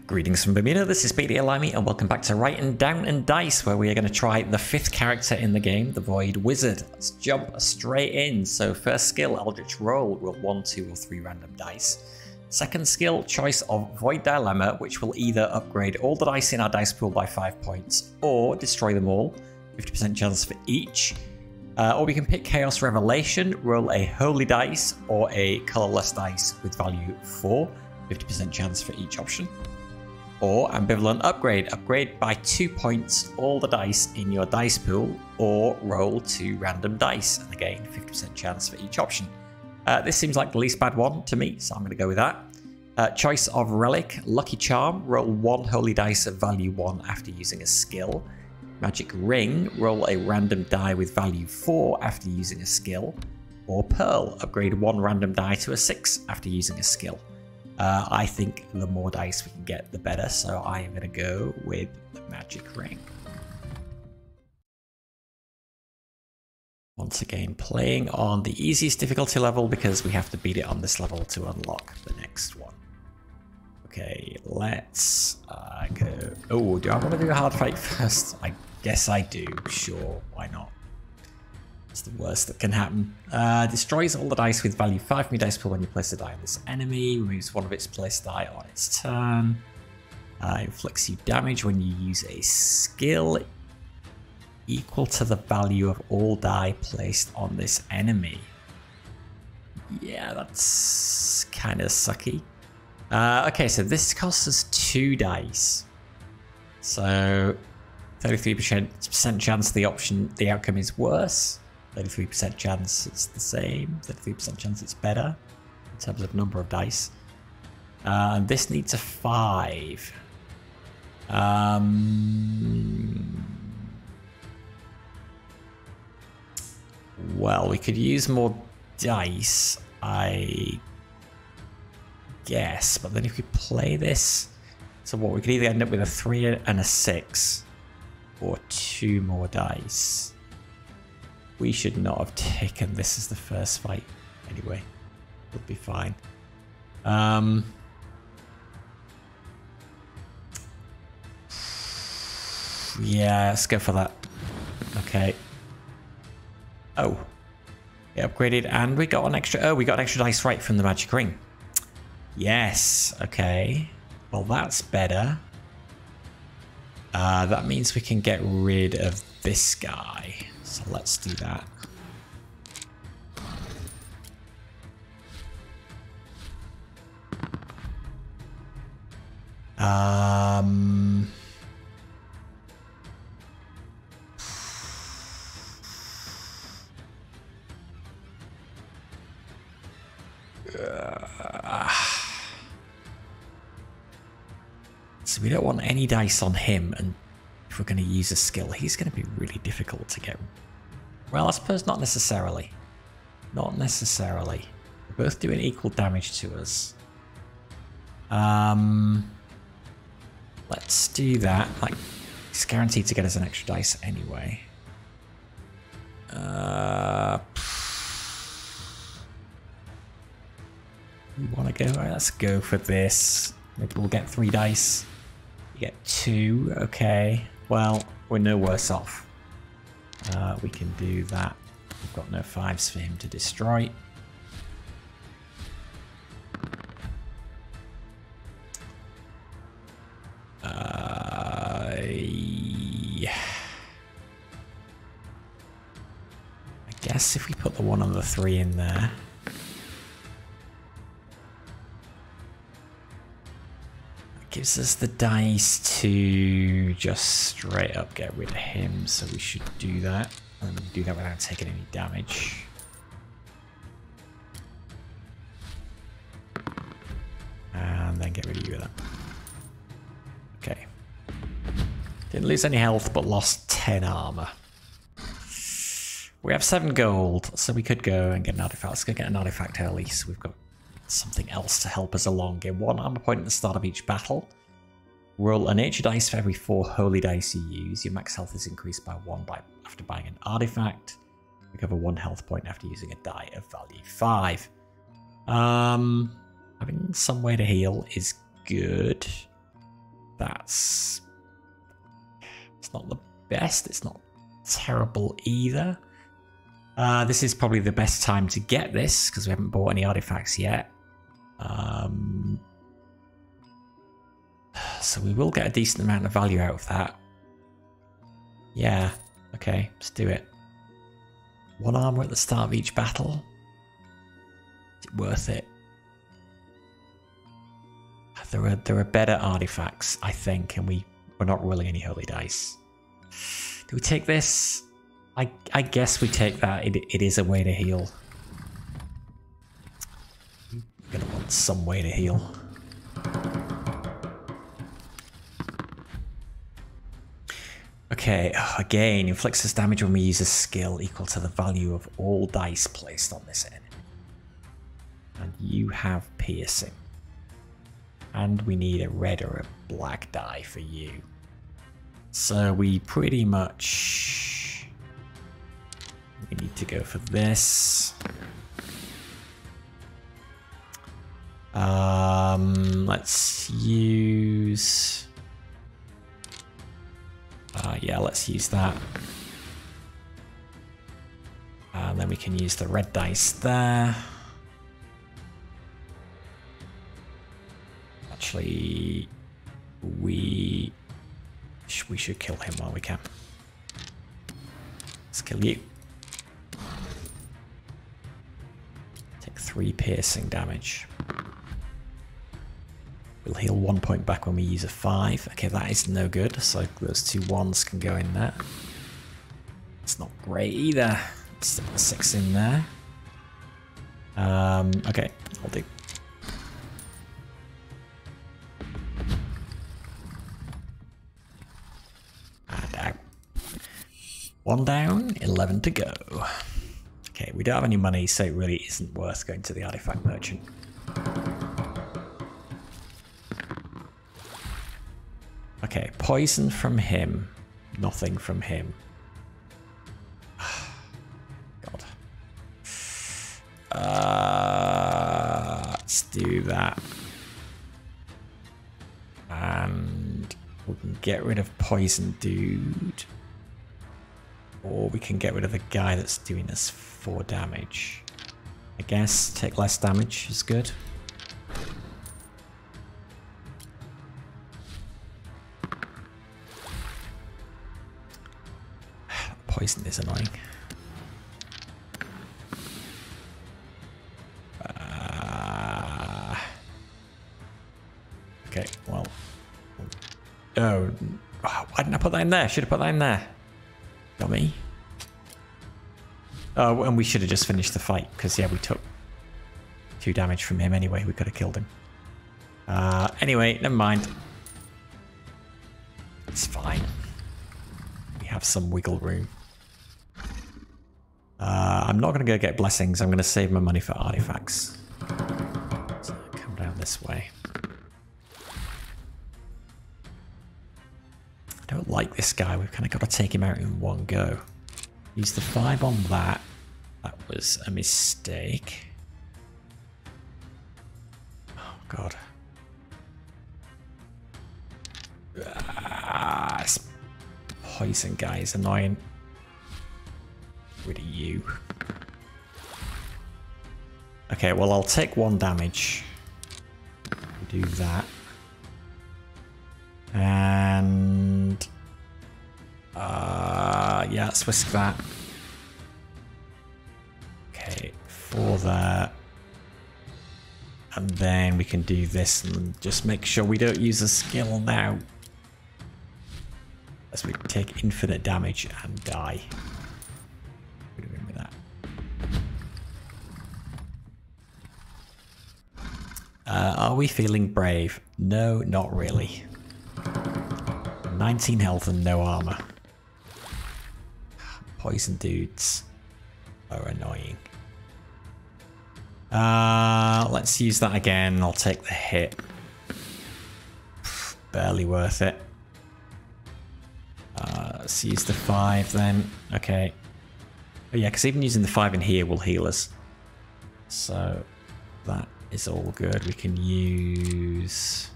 Greetings from Bermuda, this is Speedy Limey, and welcome back to Writing Down and Dice, where we are going to try the 5th character in the game, the Void Wizard. Let's jump straight in. So first skill, Eldritch Roll 1, 2 or 3 random dice. Second skill, choice of Void Dilemma, which will either upgrade all the dice in our dice pool by 5 points, or destroy them all, 50% chance for each. Or we can pick Chaos Revelation, roll a Holy Dice, or a Colorless Dice with value 4, 50% chance for each option. Or Ambivalent Upgrade, upgrade by 2 points all the dice in your dice pool, or roll 2 random dice, and again 50% chance for each option. This seems like the least bad one to me, so I'm going to go with that. Choice of Relic, Lucky Charm, roll 1 Holy Dice of value 1 after using a skill. Magic Ring, roll a random die with value 4 after using a skill. Or Pearl, upgrade 1 random die to a 6 after using a skill. I think the more dice we can get, the better, so I am going to go with the Magic Ring. Once again, playing on the easiest difficulty level because we have to beat it on this level to unlock the next one. Okay, let's go. Oh, do I want to do a hard fight first? I guess I do. Sure, why not? It's the worst that can happen. Destroys all the dice with value 5 from your dice pool when you place a die on this enemy. Removes one of its placed die on its turn. Inflicts you damage when you use a skill equal to the value of all die placed on this enemy. Yeah, that's kind of sucky. Okay, so this costs us 2 dice. So 33% chance the outcome is worse. 33% chance it's the same. 33% chance it's better in terms of number of dice. And this needs a 5. Well, we could use more dice, I guess. But then if we play this, so what, we could either end up with a 3 and a 6, or 2 more dice. We should not have taken this as the first fight. Anyway, we'll be fine. Yeah, let's go for that. Okay. Oh. It upgraded and we got an extra... Oh, we got an extra dice right from the Magic Ring. Yes. Okay. Well, that's better. That means we can get rid of this guy. So let's do that. So we don't want any dice on him, and if we're going to use a skill, he's going to be really difficult to get. Well, I suppose not necessarily. Not necessarily. We're both doing equal damage to us. Let's do that. Like, it's guaranteed to get us an extra dice anyway. You want to go? All right, let's go for this. Maybe we'll get 3 dice. You get 2. Okay. Well, we're no worse off. We can do that. We've got no 5s for him to destroy. I guess if we put the 1 on the 3 in there. Gives us the dice to just straight up get rid of him, so we should do that. And do that without taking any damage. And then get rid of you with that. Okay. Didn't lose any health, but lost 10 armor. We have 7 gold, so we could go and get an artifact. Let's go get an artifact early, so we've got something else to help us along. Get 1 armor point at the start of each battle. Roll a nature dice for every 4 holy dice you use. Your max health is increased by 1 after buying an artifact. Recover 1 health point after using a die of value 5. Having some way to heal is good. That's... It's not the best. It's not terrible either. This is probably the best time to get this because we haven't bought any artifacts yet. So we will get a decent amount of value out of that. Yeah, okay, let's do it. 1 armor at the start of each battle. Is it worth it? There are better artifacts, I think, and we're not rolling any holy dice. Do we take this? I guess we take that. It is a way to heal. We're gonna want some way to heal. Okay, again, inflicts us damage when we use a skill equal to the value of all dice placed on this enemy. And you have piercing. And we need a red or a black die for you. So we pretty much... We need to go for this. Let's use... yeah, let's use that. And then we can use the red dice there. Actually, we should kill him while we can. Let's kill you. Take 3 piercing damage. We'll heal 1 point back when we use a 5. Okay, that is no good. So those 2 1s can go in there. It's not great either. Let's stick the 6 in there. Okay, I'll do. And out. 1 down, 11 to go. Okay, we don't have any money, so it really isn't worth going to the artifact merchant. Okay, poison from him, nothing from him. God. Let's do that. And we can get rid of poison dude. Or we can get rid of the guy that's doing us 4 damage. I guess take less damage is good. Poison is annoying. Okay, well. Oh, why didn't I put that in there? Should have put that in there. Dummy. Oh, and we should have just finished the fight because, yeah, we took 2 damage from him anyway. We could have killed him. Anyway, never mind. It's fine. We have some wiggle room. I'm not going to go get blessings. I'm going to save my money for artifacts. So come down this way. I don't like this guy. We've kind of got to take him out in one go. Use the 5 on that. That was a mistake. Oh, God. This poison guy is annoying. Rid of you. Okay, well, I'll take 1 damage. Do that. And... yeah, let's whisk that. Okay, 4 there. And then we can do this and just make sure we don't use a skill now. As we take infinite damage and die. What are we doing with that? Are we feeling brave? No, not really. 19 health and no armor. Poison dudes are annoying. Let's use that again. I'll take the hit. Barely worth it. Let's use the 5 then. Okay. Oh yeah, because even using the 5 in here will heal us. So that is all good. We can use...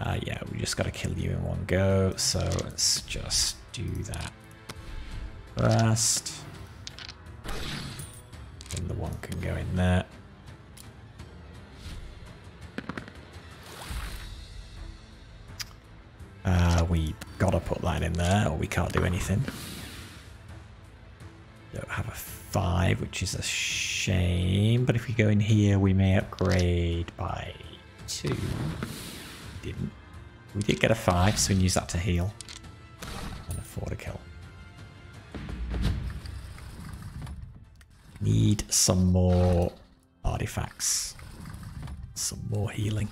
Yeah, we just got to kill you in one go. So let's just do that first. And the one can go in there. We gotta put that in there or we can't do anything. Don't have a 5, which is a shame. But if we go in here, we may upgrade by 2. We didn't. We did get a 5, so we can use that to heal. And a 4 to kill. Need some more artifacts. Some more healing.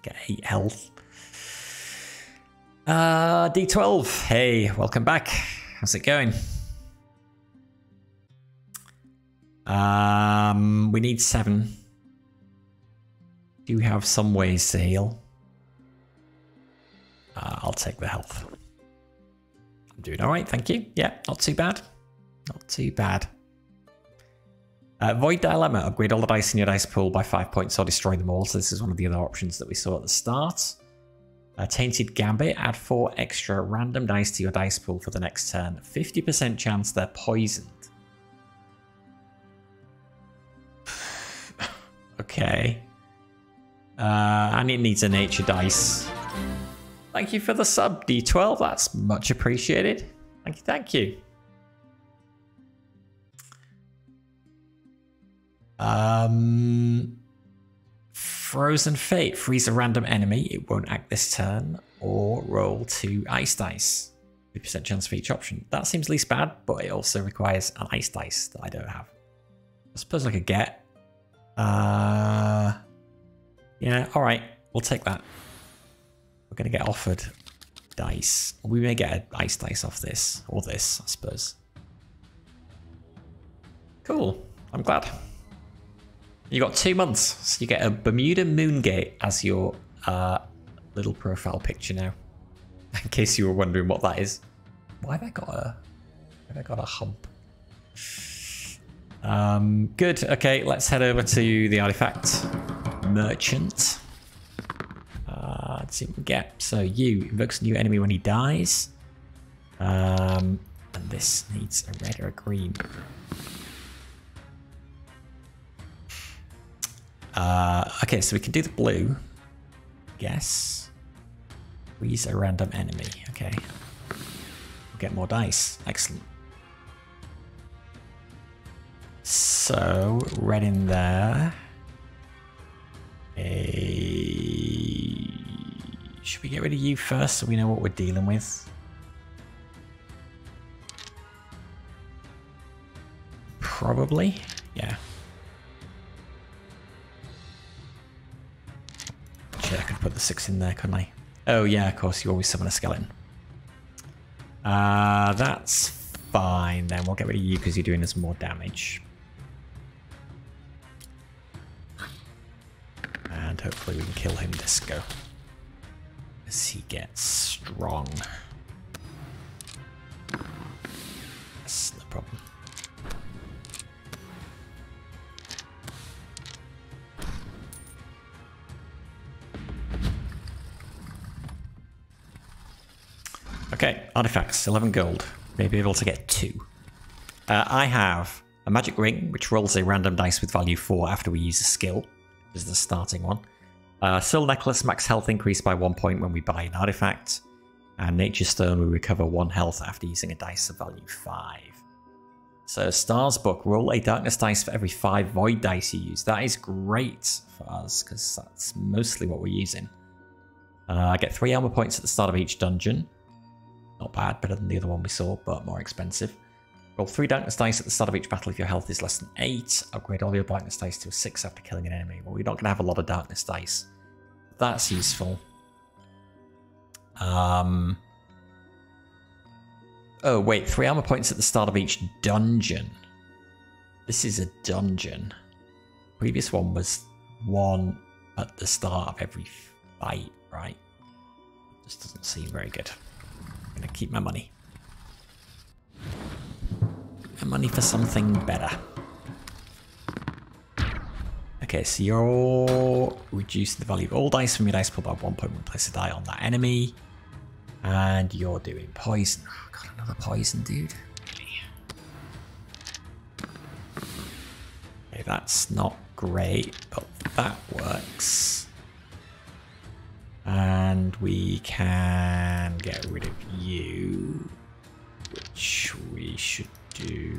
Get 8 health. D12. Hey, welcome back. How's it going? We need 7. Do you have some ways to heal? I'll take the health. I'm doing alright, thank you. Yeah, not too bad. Not too bad. Void Dilemma. Upgrade all the dice in your dice pool by 5 points or destroy them all. So this is one of the other options that we saw at the start. Tainted Gambit. Add 4 extra random dice to your dice pool for the next turn. 50% chance they're poisoned. Okay. And it needs a nature dice. Thank you for the sub, D12. That's much appreciated. Thank you, thank you. Frozen Fate. Freeze a random enemy. It won't act this turn. Or roll 2 ice dice. 50% chance for each option. That seems least bad, but it also requires an ice dice that I don't have. I suppose I could get. Yeah, alright. We'll take that. We're going to get offered dice. We may get an ice dice off this. Or this, I suppose. Cool. I'm glad. You got 2 months, so you get a Bermuda Moongate as your little profile picture now. In case you were wondering what that is. Why have I got a hump? Good. Okay, let's head over to the artifact merchant. Let's see what we get. So you invokes a new enemy when he dies. And this needs a red or a green. Okay, so we can do the blue. Guess. Freeze a random enemy. Okay. We'll get more dice. Excellent. So, red in there. Should we get rid of you first so we know what we're dealing with? Probably. Yeah. Shit, I could put the 6 in there, couldn't I? Oh yeah, of course, you always summon a skeleton. That's fine then. We'll get rid of you because you're doing us more damage. And hopefully we can kill him this go. As he gets strong. That's no problem. Okay, artifacts, 11 gold. Maybe able to get 2. I have a magic ring, which rolls a random dice with value 4 after we use a skill. This is the starting one. Soul Necklace, max health increase by 1 point when we buy an artifact. And Nature Stone, we recover 1 health after using a dice of value 5. So Stars Book, roll a darkness dice for every 5 void dice you use. That is great for us, because that's mostly what we're using. I get 3 armor points at the start of each dungeon. Not bad, better than the other one we saw, but more expensive. Roll 3 darkness dice at the start of each battle if your health is less than 8. Upgrade all your darkness dice to a 6 after killing an enemy. Well, we're not going to have a lot of darkness dice. That's useful. Oh, wait. 3 armor points at the start of each dungeon. This is a dungeon. Previous one was 1 at the start of every fight, right? This doesn't seem very good. I'm going to keep my money. My money for something better. Okay, so you're reducing the value of all dice from your dice pool by 1 point when you place a die on that enemy. And you're doing poison. Oh, God, another poison, dude. Okay, that's not great, but that works. And we can get rid of you, which we should do.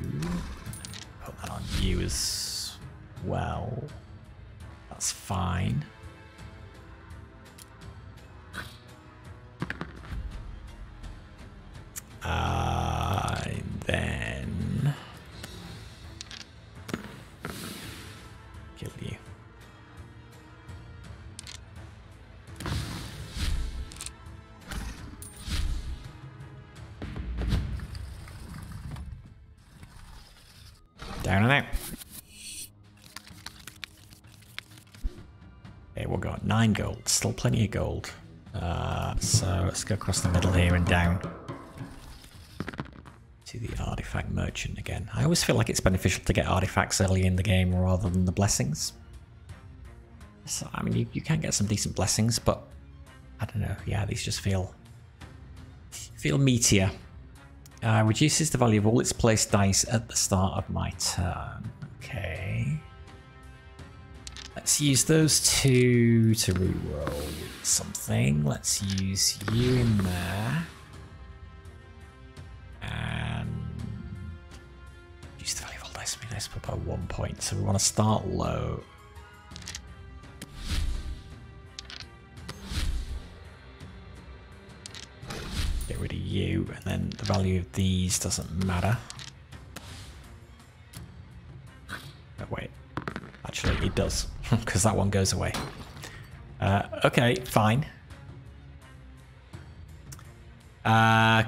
Put that on you as well. That's fine. Then kill you. Down and out. Okay, we've got 9 gold. Still plenty of gold. So let's go across the middle here and down to the artifact merchant again. I always feel like it's beneficial to get artifacts early in the game rather than the blessings. So, I mean, you can get some decent blessings, but I don't know. Yeah, these just feel meatier. Reduces the value of all its placed dice at the start of my turn. Okay. Let's use those two to reroll something. Let's use you in there. And reduce the value of all dice. I mean, dice by 1 point. So we want to start low. Get rid of you, and then the value of these doesn't matter. Oh, wait. Actually, it does, because that one goes away. Okay, fine. I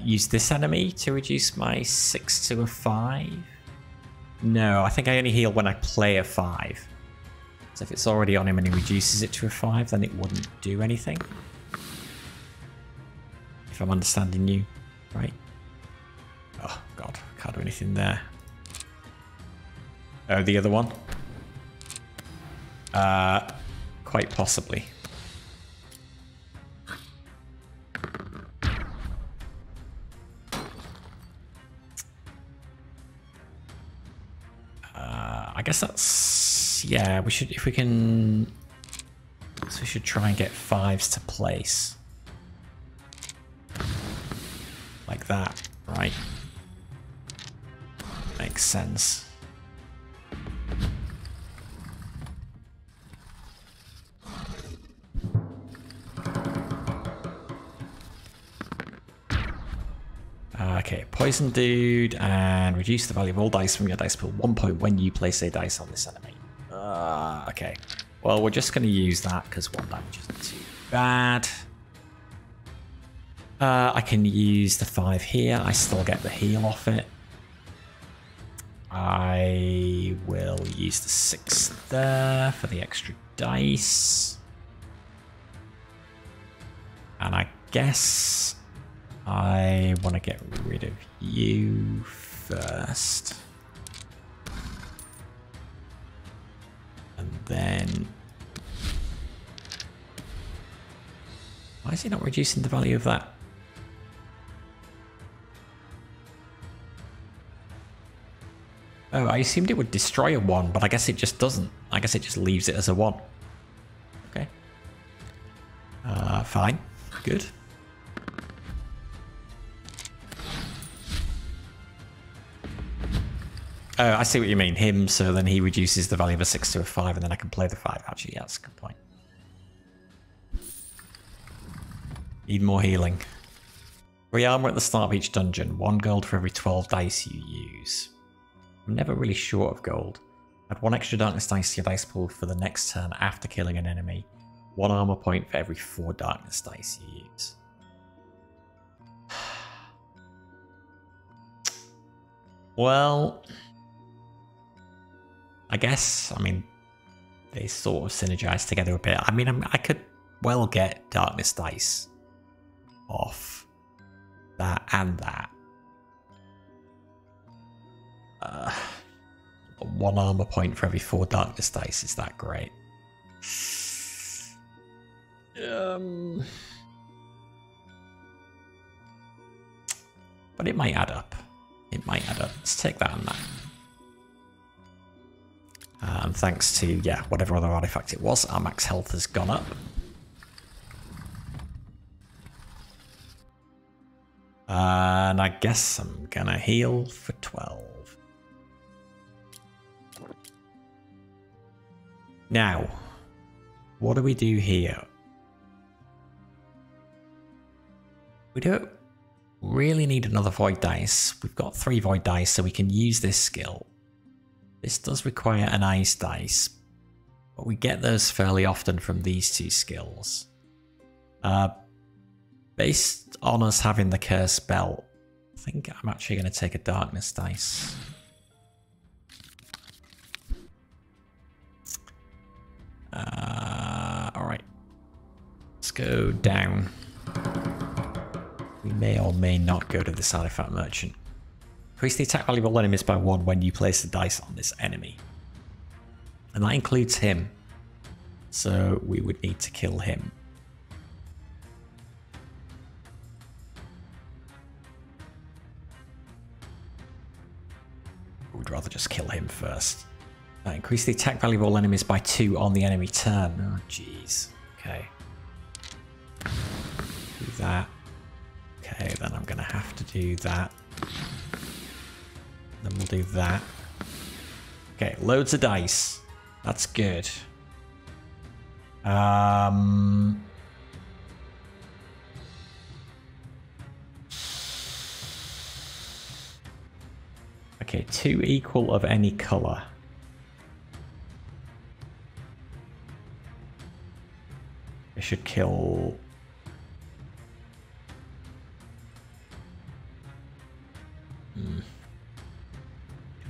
use this enemy to reduce my 6 to a 5. No, I think I only heal when I play a 5. So if it's already on him and he reduces it to a 5, then it wouldn't do anything. If I'm understanding you, right? Oh god, can't do anything there. Oh, the other one? Quite possibly. I guess that's, yeah, we should, if we can, so we should try and get 5s to place. Like that, right? Makes sense. Okay, poison dude, and reduce the value of all dice from your dice pool 1 point when you place a dice on this enemy. Okay, well, we're just going to use that because 1 damage isn't too bad. I can use the 5 here. I still get the heal off it. I will use the 6 there for the extra dice. And I guess I want to get rid of you first. And then... why is he not reducing the value of that? Oh, I assumed it would destroy a 1, but I guess it just doesn't. I guess it just leaves it as a 1. Okay. Fine. Good. Oh, I see what you mean. Him, so then he reduces the value of a 6 to a 5, and then I can play the 5. Actually, yeah, that's a good point. Need more healing. 3 armor at the start of each dungeon. 1 gold for every 12 dice you use. I'm never really short of gold. Add 1 extra darkness dice to your dice pool for the next turn after killing an enemy. 1 armor point for every 4 darkness dice you use. Well, I guess, I mean, they sort of synergize together a bit. I mean, I could well get darkness dice off that and that. 1 armor point for every 4 darkness dice. Is that great? But it might add up. It might add up. Let's take that and that. And thanks to, yeah, whatever other artifact it was, our max health has gone up. And I guess I'm gonna heal for 12. Now, what do we do here? We don't really need another void dice. We've got 3 void dice, so we can use this skill. This does require an ice dice, but we get those fairly often from these 2 skills. Based on us having the curse belt, I think I'm actually going to take a darkness dice. Alright. Let's go down. We may or may not go to this artifact merchant. Increase the attack value of all enemies by 1 when you place a dice on this enemy. And that includes him. So we would need to kill him. We'd rather just kill him first. Increase the attack value of all enemies by 2 on the enemy turn. Oh, jeez. Okay. Do that. Okay, then I'm going to have to do that. Then we'll do that. Okay, loads of dice. That's good. Okay, 2 equal of any color. I should kill... Can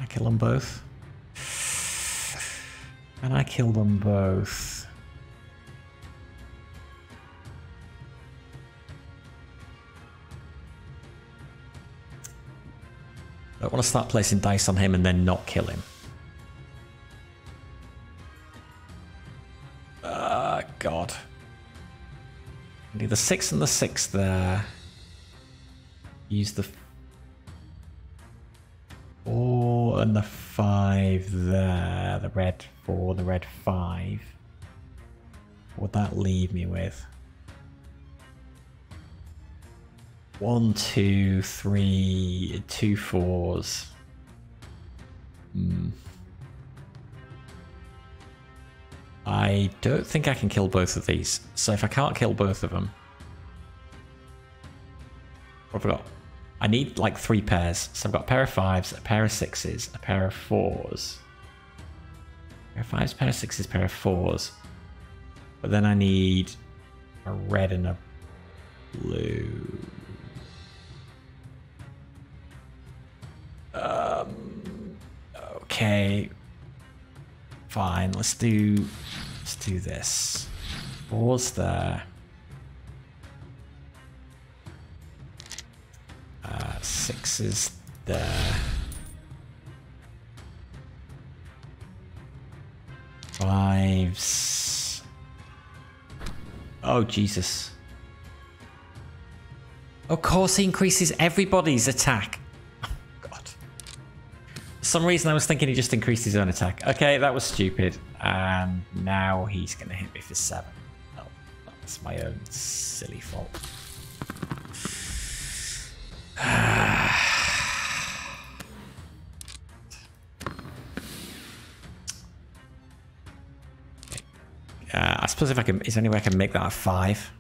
I kill them both? Can I kill them both? I don't want to start placing dice on him and then not kill him. God. I need the 6 and the 6 there. Use the 4 and the 5 there. The red 4, the red 5. What would that leave me with? 1, 2, 3, 2 4s. I don't think I can kill both of these. So if I can't kill both of them... What have I got? I need like 3 pairs. So I've got a pair of 5s, a pair of 6s, a pair of 4s. A pair of 5s, pair of 6s, pair of 4s. But then I need a red and a blue. Okay. Fine, let's do this. 4's there. 6 is there. 5's. Oh, Jesus. Of course he increases everybody's attack. Oh, God. For some reason I was thinking he just increased his own attack. Okay, that was stupid. And now he's going to hit me for 7. Oh, that's my own silly fault. I suppose if I can, is there any way I can make that a 5?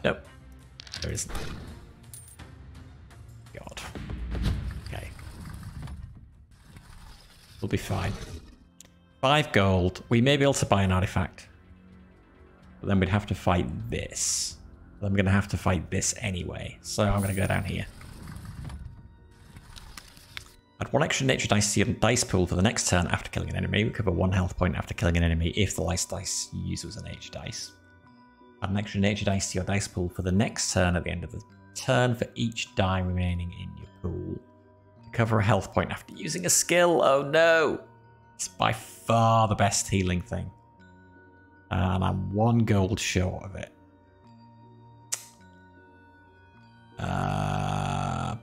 Nope. There isn't. God. Okay. We'll be fine. 5 gold. We may be able to buy an artifact. But then we'd have to fight this. I'm going to have to fight this anyway. So I'm going to go down here. Add 1 extra nature dice to your dice pool for the next turn after killing an enemy. Recover 1 health point after killing an enemy if the last dice you use was a nature dice. Add an extra nature dice to your dice pool for the next turn at the end of the turn for each die remaining in your pool. Recover a health point after using a skill. Oh no! It's by far the best healing thing. And I'm 1 gold short of it. Are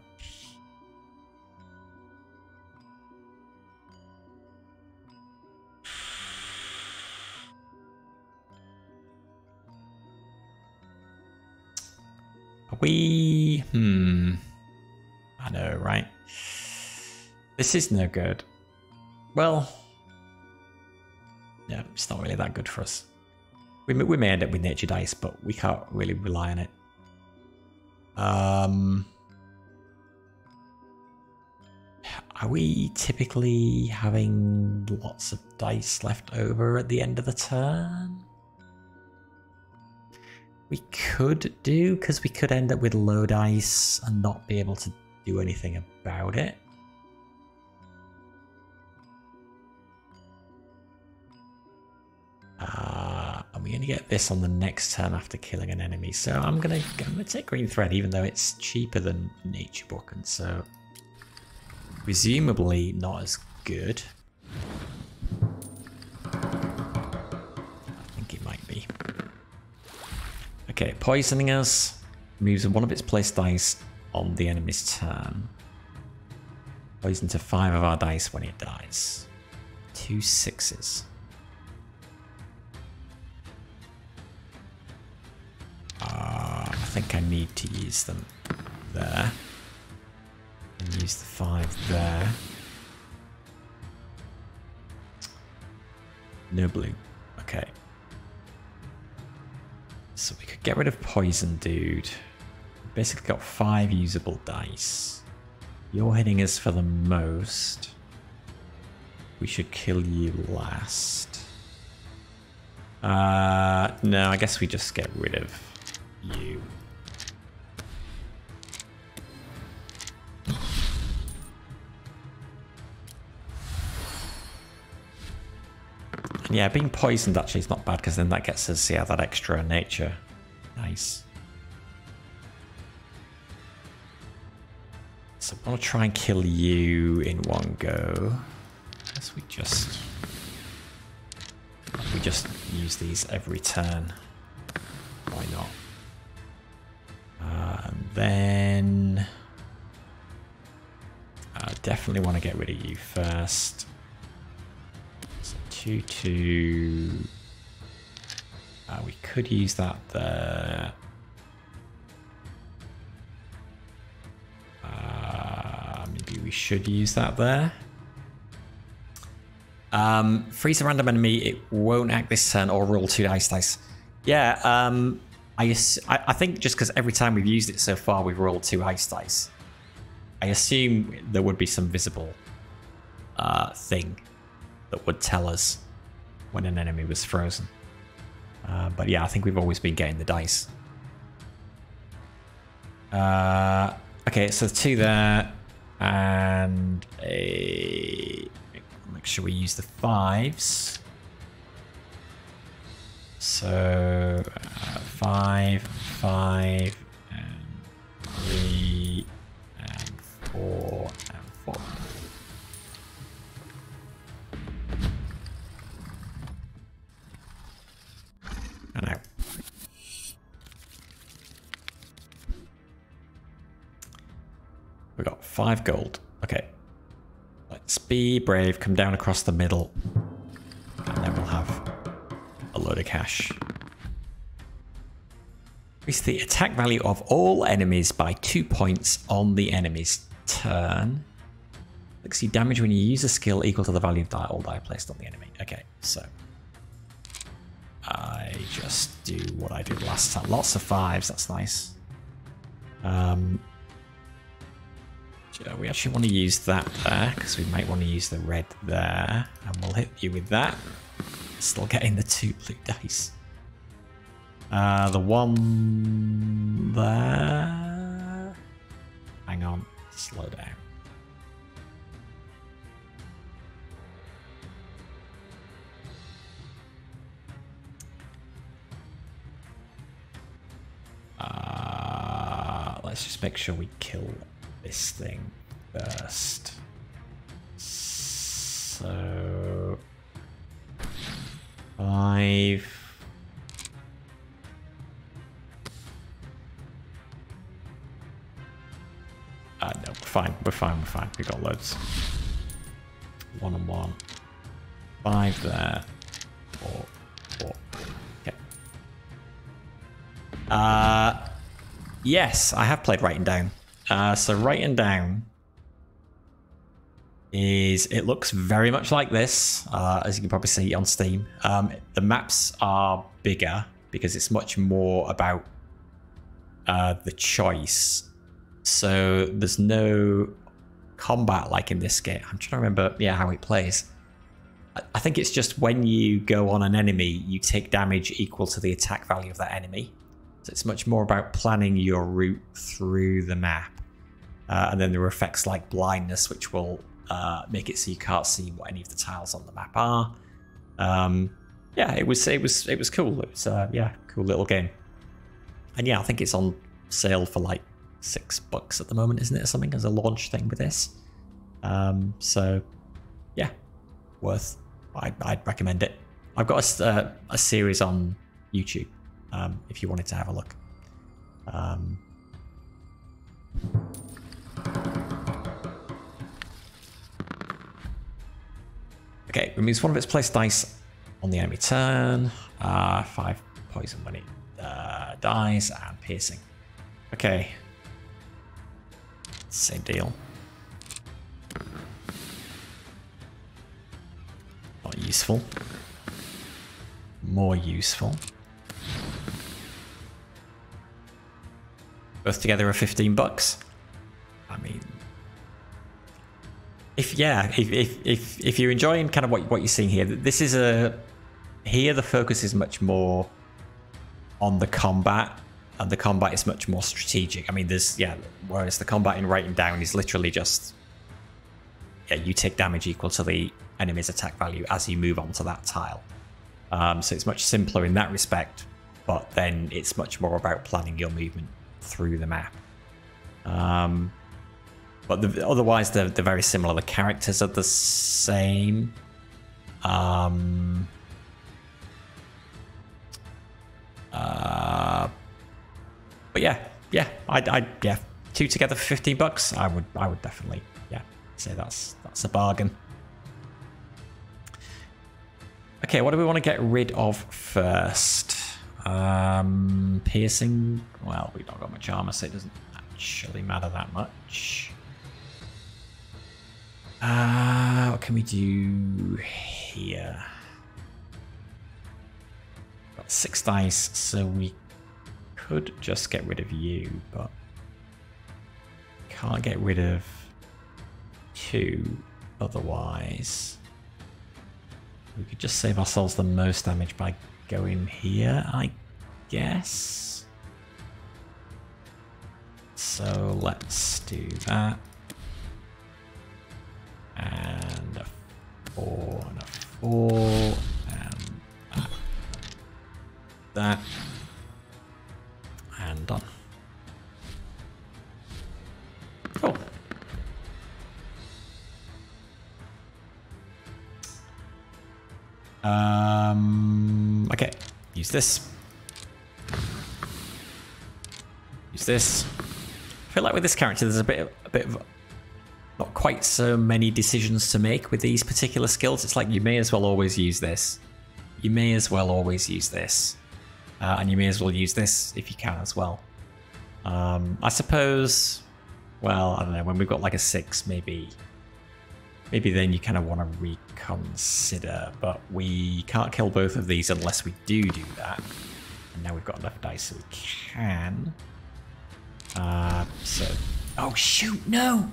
we... I know, right? This is no good. Well... yeah, it's not really that good for us. We may end up with nature dice, but we can't really rely on it. Are we typically having lots of dice left over at the end of the turn? We could do, because we could end up with low dice and not be able to do anything about it. And we only get this on the next turn after killing an enemy. So I'm gonna take green thread, even though it's cheaper than nature book, and so presumably not as good. I think it might be. Okay, poisoning us moves 1 of its placed dice on the enemy's turn. Poison to 5 of our dice when it dies. 2 6s. I think I need to use them there. And use the 5 there. No blue. Okay. So we could get rid of poison, dude. Basically got 5 usable dice. You're hitting us for the most. We should kill you last. No, I guess we just get rid of you. Yeah, being poisoned actually is not bad, because then that gets us, yeah, that extra nature. Nice. So I want to try and kill you in 1 go. I guess we just use these every turn. Why not? And then I definitely want to get rid of you first. 2-2. We could use that there. Maybe we should use that there. Freeze a random enemy. It won't act this turn or roll 2 dice. Yeah, I think just because every time we've used it so far, we've rolled 2 ice dice. I assume there would be some visible thing that would tell us when an enemy was frozen. But yeah, I think we've always been getting the dice. Okay, so 2 there, and make sure we use the 5s. So 5, 5, and 3, and 4, and 4. And out. We got 5 gold. Okay. Let's be brave, come down across the middle, and then we'll have a load of cash. Increase the attack value of all enemies by 2 points on the enemy's turn. See damage when you use a skill equal to the value of all die placed on the enemy. Okay, so I just do what I did last time. Lots of 5s, that's nice. We actually want to use that there, because we might want to use the red there, and we'll hit you with that. Still getting the 2 blue dice. The 1 there. Hang on, slow down. Let's just make sure we kill this thing first. So 5. No, we're fine. We're fine. We got loads. 1 and 1. 5 there. 4. Okay. Yes, I have played Writing Down. So Writing Down it looks very much like this, as you can probably see on Steam. The maps are bigger because it's much more about the choice. So there's no combat like in this game. I'm trying to remember, how it plays. I think it's just when you go on an enemy, you take damage equal to the attack value of that enemy. So it's much more about planning your route through the map. And then there are effects like blindness, which will make it so you can't see what any of the tiles on the map are. It was cool. It was cool little game. And I think it's on sale for like $6 at the moment, isn't it, or something, as a launch thing with this. Worth. I'd recommend it. I've got a series on YouTube if you wanted to have a look. Okay, removes one of its placed dice on the enemy turn. 5 poison when it dies, and piercing. Okay. Same deal. Not useful. More useful. Both together are $15. I mean, if you're enjoying kind of what you're seeing here, this is here the focus is much more on the combat, and the combat is much more strategic. I mean, whereas the combat in Writing Down is literally just you take damage equal to the enemy's attack value as you move on to that tile. So it's much simpler in that respect, but then it's much more about planning your movement through the map. But otherwise, they're very similar. The characters are the same. But I'd 2 together for $15. I would definitely say that's a bargain. Okay, what do we want to get rid of first? Piercing. Well, we've not got much armor, so it doesn't actually matter that much. What can we do here? Got 6 dice, so we could just get rid of you, but can't get rid of 2 otherwise. We could just save ourselves the most damage by going here, I guess. So let's do that. And a 4 and a 4 and that. And done. Cool. Okay, use this. Use this. I feel like with this character there's a bit of not quite so many decisions to make with these particular skills. It's like you may as well always use this. You may as well always use this. And you may as well use this if you can as well. I suppose, well, I don't know, when we've got like a 6, maybe then you kind of want to reconsider, but we can't kill both of these unless we do that. And now we've got enough dice so we can. Oh shoot, no!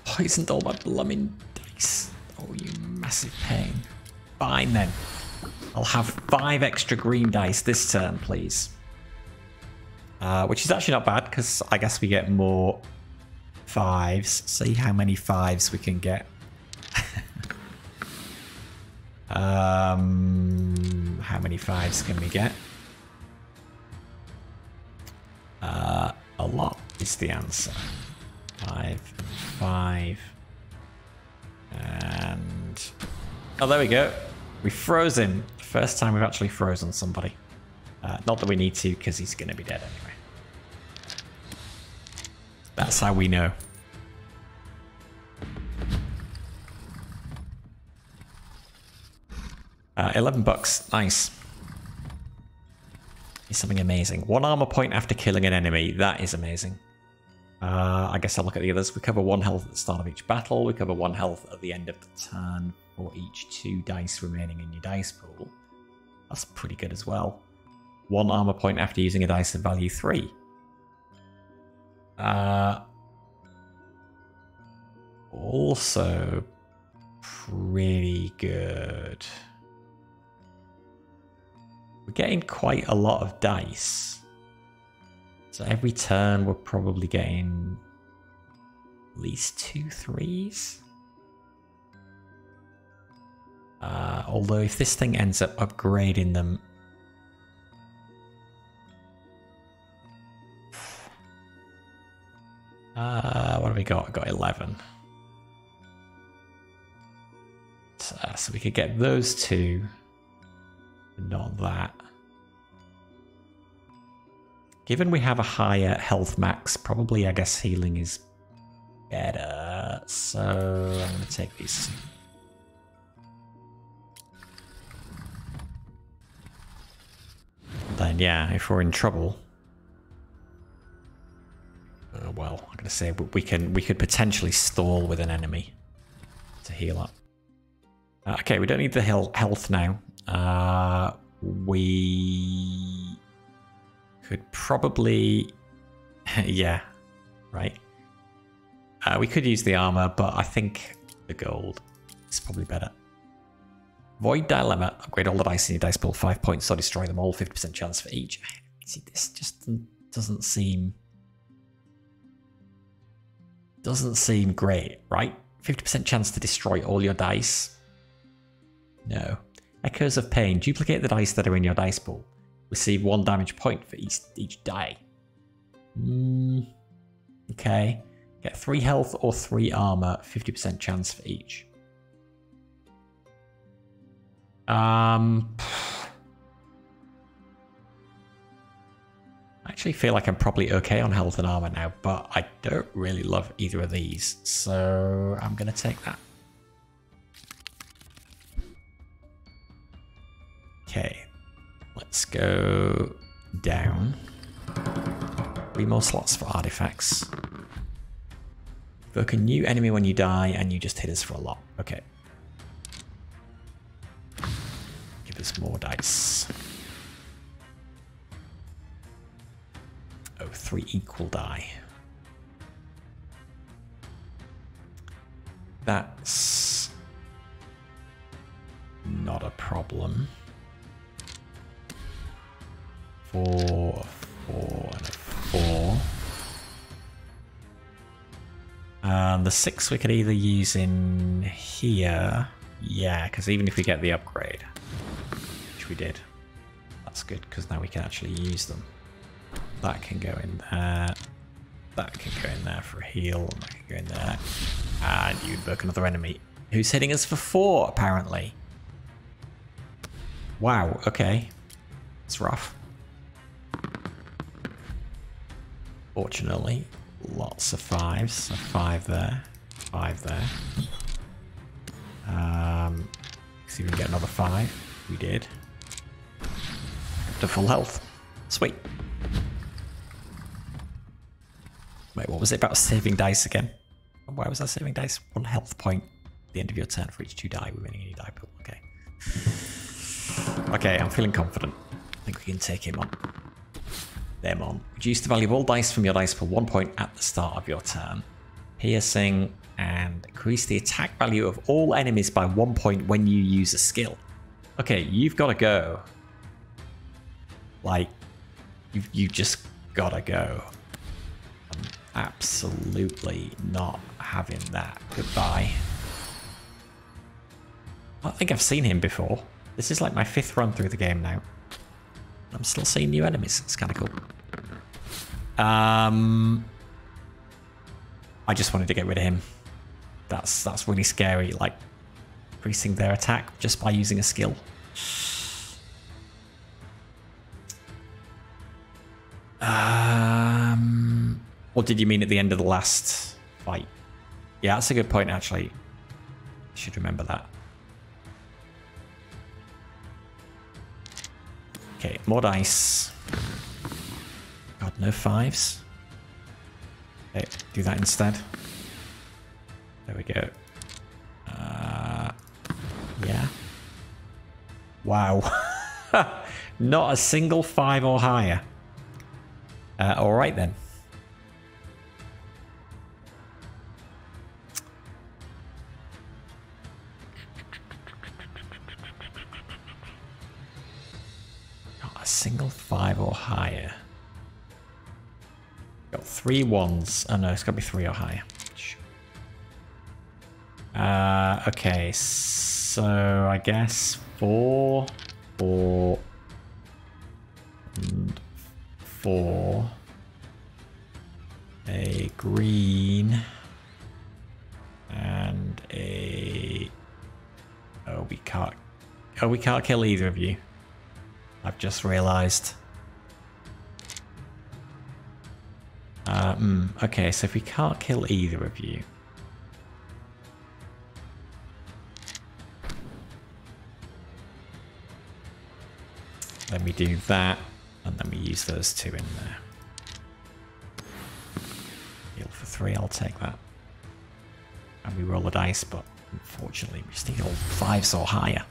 Poisoned all my blooming dice. Oh, you massive pain. Fine then. I'll have 5 extra green dice this turn, please. Which is actually not bad, because I guess we get more 5s. See how many 5s we can get. How many 5s can we get? A lot is the answer. 5 and 5. And... oh, there we go. We froze him. First time we've actually frozen somebody. Not that we need to, because he's going to be dead anyway. That's how we know. $11. Nice. It's something amazing. 1 armor point after killing an enemy. That is amazing. I guess I'll look at the others. We cover 1 health at the start of each battle. We cover 1 health at the end of the turn for each 2 dice remaining in your dice pool. That's pretty good as well. 1 armor point after using a dice of value 3. Also pretty good. We're getting quite a lot of dice. So every turn we're probably getting at least 2 3s. Although if this thing ends up upgrading them... what have we got? We've got 11. So we could get those 2. Not that. Given we have a higher health max, probably I guess healing is better. So I'm going to take these. Then yeah, if we're in trouble, well, I'm going to say we could potentially stall with an enemy to heal up. Okay, we don't need the health now. We could probably, yeah, right. We could use the armor, but I think the gold is probably better. Void Dilemma. Upgrade all the dice in your dice pool 5 points or destroy them all. 50% chance for each. See, this just doesn't seem great, right? 50% chance to destroy all your dice. No. Echoes of Pain. Duplicate the dice that are in your dice pool. Receive 1 damage point for each die. Okay. Get 3 health or 3 armor. 50% chance for each. I actually feel like I'm probably okay on health and armor now, but I don't really love either of these, so I'm going to take that. Okay, let's go down. 3 more slots for artifacts. Evoke a new enemy when you die, and you just hit us for a lot. Okay. Give us more dice. Oh, 3 equal die. That's not a problem. 4, 4, and a 4. And the 6 we could either use in here. Yeah, because even if we get the upgrade, which we did, that's good because now we can actually use them. That can go in there. That can go in there for a heal. And that can go in there. And you invoke another enemy who's hitting us for 4, apparently. Wow, okay. It's rough. Fortunately, lots of 5s. So 5 there. 5 there. See if we can get another 5. We did. To full health. Sweet. Wait, what was it about saving dice again? Why was that saving dice? 1 health point at the end of your turn for each 2 die remaining in your die pool. Okay. Okay, I'm feeling confident. I think we can take him on. Them on. Reduce the value of all dice from your dice pool 1 point at the start of your turn. Piercing and increase the attack value of all enemies by 1 point when you use a skill. Okay, you've got to go. Like, you just gotta go. I'm absolutely not having that. Goodbye. I think I've seen him before. This is like my 5th run through the game now. I'm still seeing new enemies. It's kind of cool. I just wanted to get rid of him. That's really scary, like increasing their attack just by using a skill. What did you mean at the end of the last fight? Yeah, that's a good point, actually. Should remember that. Okay, more dice. God, no 5s. Okay, do that instead. There we go. Yeah. Wow. Not a single 5 or higher. Alright then. Not a single 5 or higher. Got 3 1s. Oh no, it's got to be 3 or higher. Okay, so I guess 4, 4, and 4. A green and a... Oh, we can't kill either of you. I've just realized. Okay, so if we can't kill either of you, then we do that, and then we use those 2 in there. Heal for 3, I'll take that. And we roll a dice, but unfortunately we just need all 5s or higher.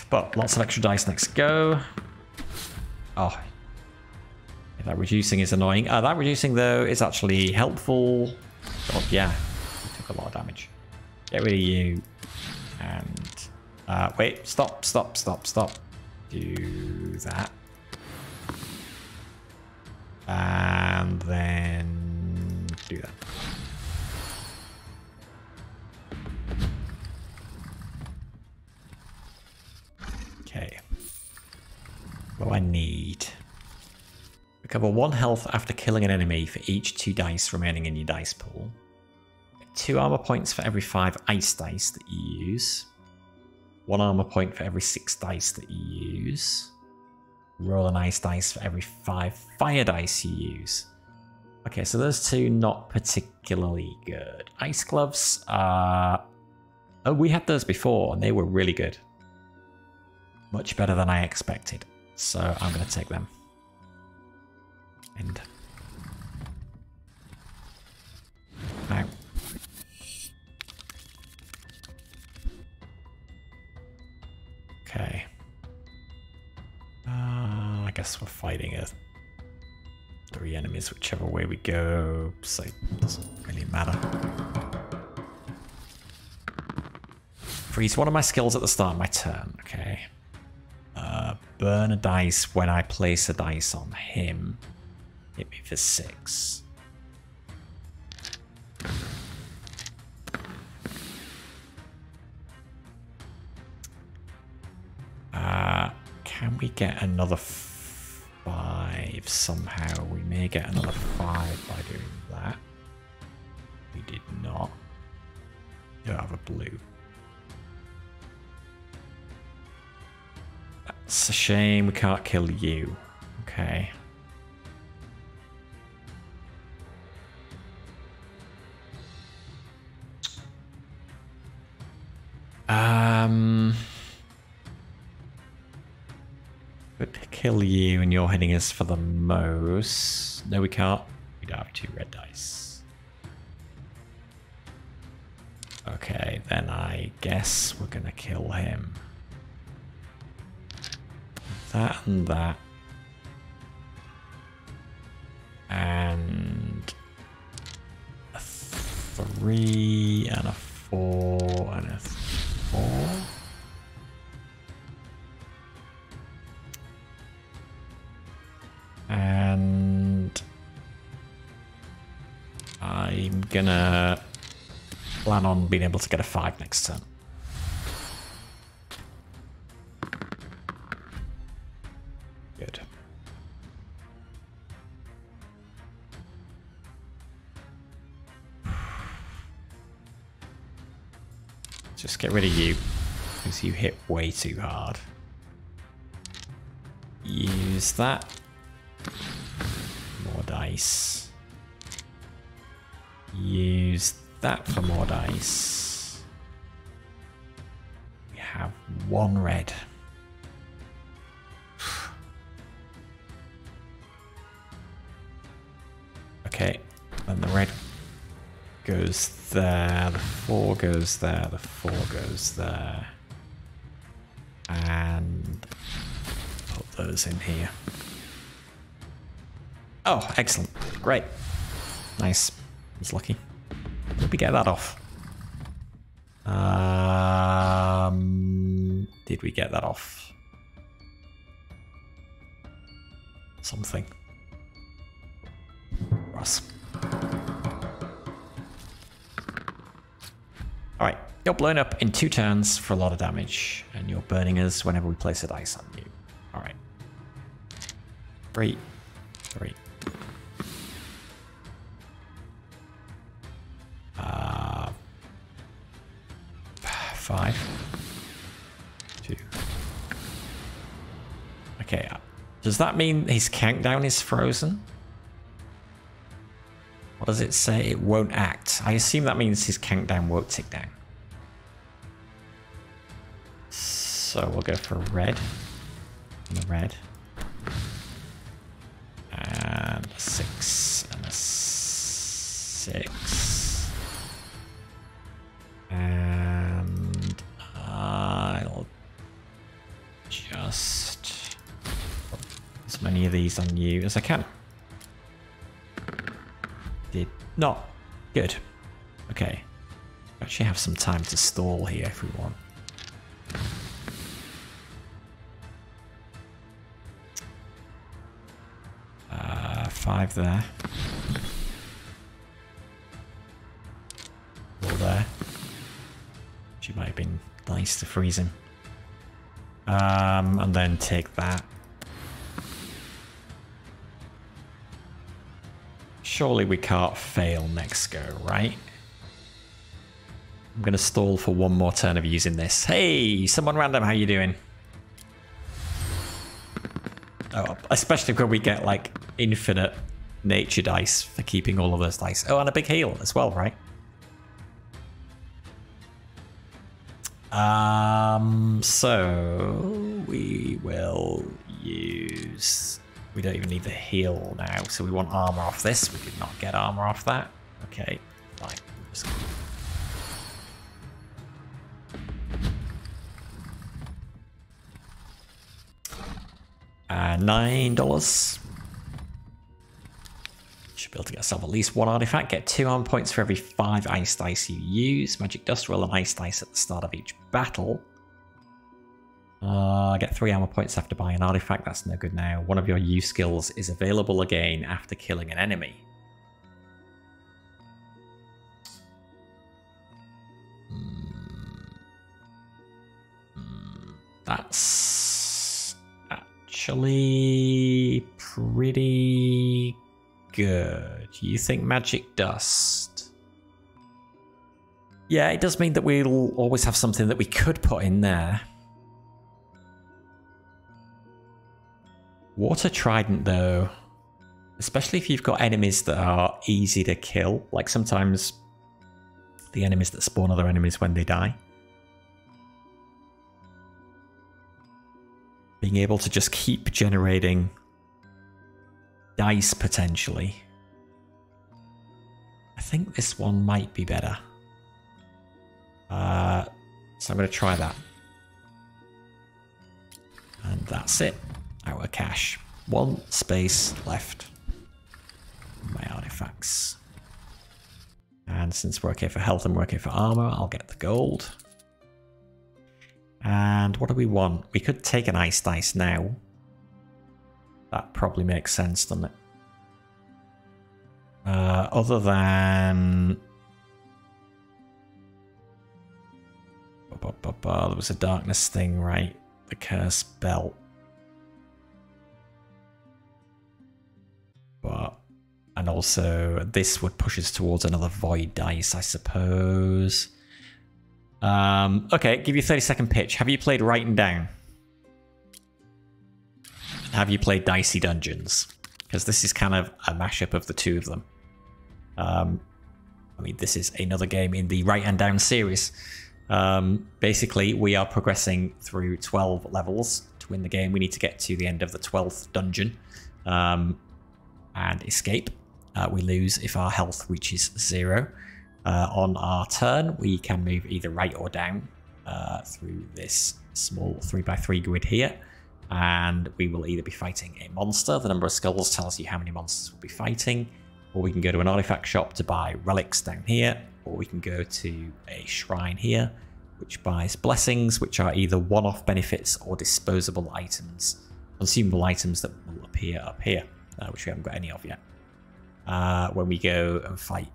But lots of extra dice next go. Oh, that reducing is annoying. That reducing, though, is actually helpful. God, yeah, we took a lot of damage. Get rid of you. And, wait, stop. Do that. And then do that. Okay. What do I need? Recover 1 health after killing an enemy for each 2 dice remaining in your dice pool. 2 armor points for every 5 ice dice that you use. 1 armor point for every 6 dice that you use. Roll an ice dice for every 5 fire dice you use. Okay, so those 2 not particularly good. Ice gloves are... Oh, we had those before and they were really good. Much better than I expected. So I'm going to take them. And now. Okay. I guess we're fighting 3 enemies, whichever way we go, so it doesn't really matter. Freeze one of my skills at the start of my turn, okay. Burn a dice when I place a dice on him. Hit me for 6. Can we get another 5 somehow? We may get another 5 by doing that. We did not. Don't have a blue. That's a shame we can't kill you. Okay. Could kill you and you're hitting us for the most. No, we can't. We don't have 2 red dice. Okay, then I guess we're gonna kill him. That and that. And a 3 and a 4 and a 4. And I'm gonna plan on being able to get a 5 next turn. Good. just get rid of you, because you hit way too hard. Use that. More dice. Use that for more dice. We have 1 red. Okay, and the red goes there, the 4 goes there, the 4 goes there. And put those in here. Oh, excellent. Great. Nice. I was lucky. Did we get that off? Did we get that off? Something. Ross. Alright, you're blown up in 2 turns for a lot of damage, and you're burning us whenever we place a dice on you. Alright. 3. 3. 5. 2. Okay, does that mean his countdown is frozen? What does it say? It won't act. I assume that means his countdown won't tick down. So we'll go for red. And a red. And a 6. And a 6. And I'll just put as many of these on you as I can. Did not. Good. Okay. Actually have some time to stall here if we want. Five there. 4 there. She might have been nice to freeze him. And then take that. Surely we can't fail next go, right? I'm going to stall for 1 more turn of using this. Hey, someone random, how you doing? Oh, especially when we get like infinite nature dice for keeping all of those dice. Oh, and a big heal as well, right? So we will use... We don't even need the heal now, so we want armor off this. We did not get armor off that. Okay, fine. Just... $9. Should be able to get yourself at least 1 artifact. Get 2 armor points for every 5 ice dice you use. Magic dust, roll an ice dice at the start of each battle. Get 3 armor points after buying an artifact. That's no good now. One of your use skills is available again after killing an enemy. That's actually pretty good. You think magic dust? Yeah, it does mean that we'll always have something that we could put in there. Water Trident, though, especially if you've got enemies that are easy to kill, like sometimes the enemies that spawn other enemies when they die. Being able to just keep generating dice, potentially. I think this one might be better. So I'm going to try that. And that's it. Our cash. 1 space left. My artifacts. And since we're okay for health and we're okay for armor, I'll get the gold. And what do we want? We could take an ice dice now. That probably makes sense, doesn't it? Other than... There was a darkness thing, right? The curse belt. But... And also, this would push us towards another void dice, I suppose. Okay, give you a 30-second pitch. Have you played Writing Down? Have you played Dicey Dungeons? Because this is kind of a mashup of the two of them. I mean, this is another game in the Write and Down series. Basically, we are progressing through 12 levels. To win the game, we need to get to the end of the 12th dungeon and escape. We lose if our health reaches 0. On our turn, we can move either right or down through this small 3x3 grid here. And we will either be fighting a monster. The number of skulls tells you how many monsters we'll be fighting. Or we can go to an artifact shop to buy relics down here. Or we can go to a shrine here, which buys blessings, which are either one-off benefits or disposable items. Consumable items that will appear up here, which we haven't got any of yet. When we go and fight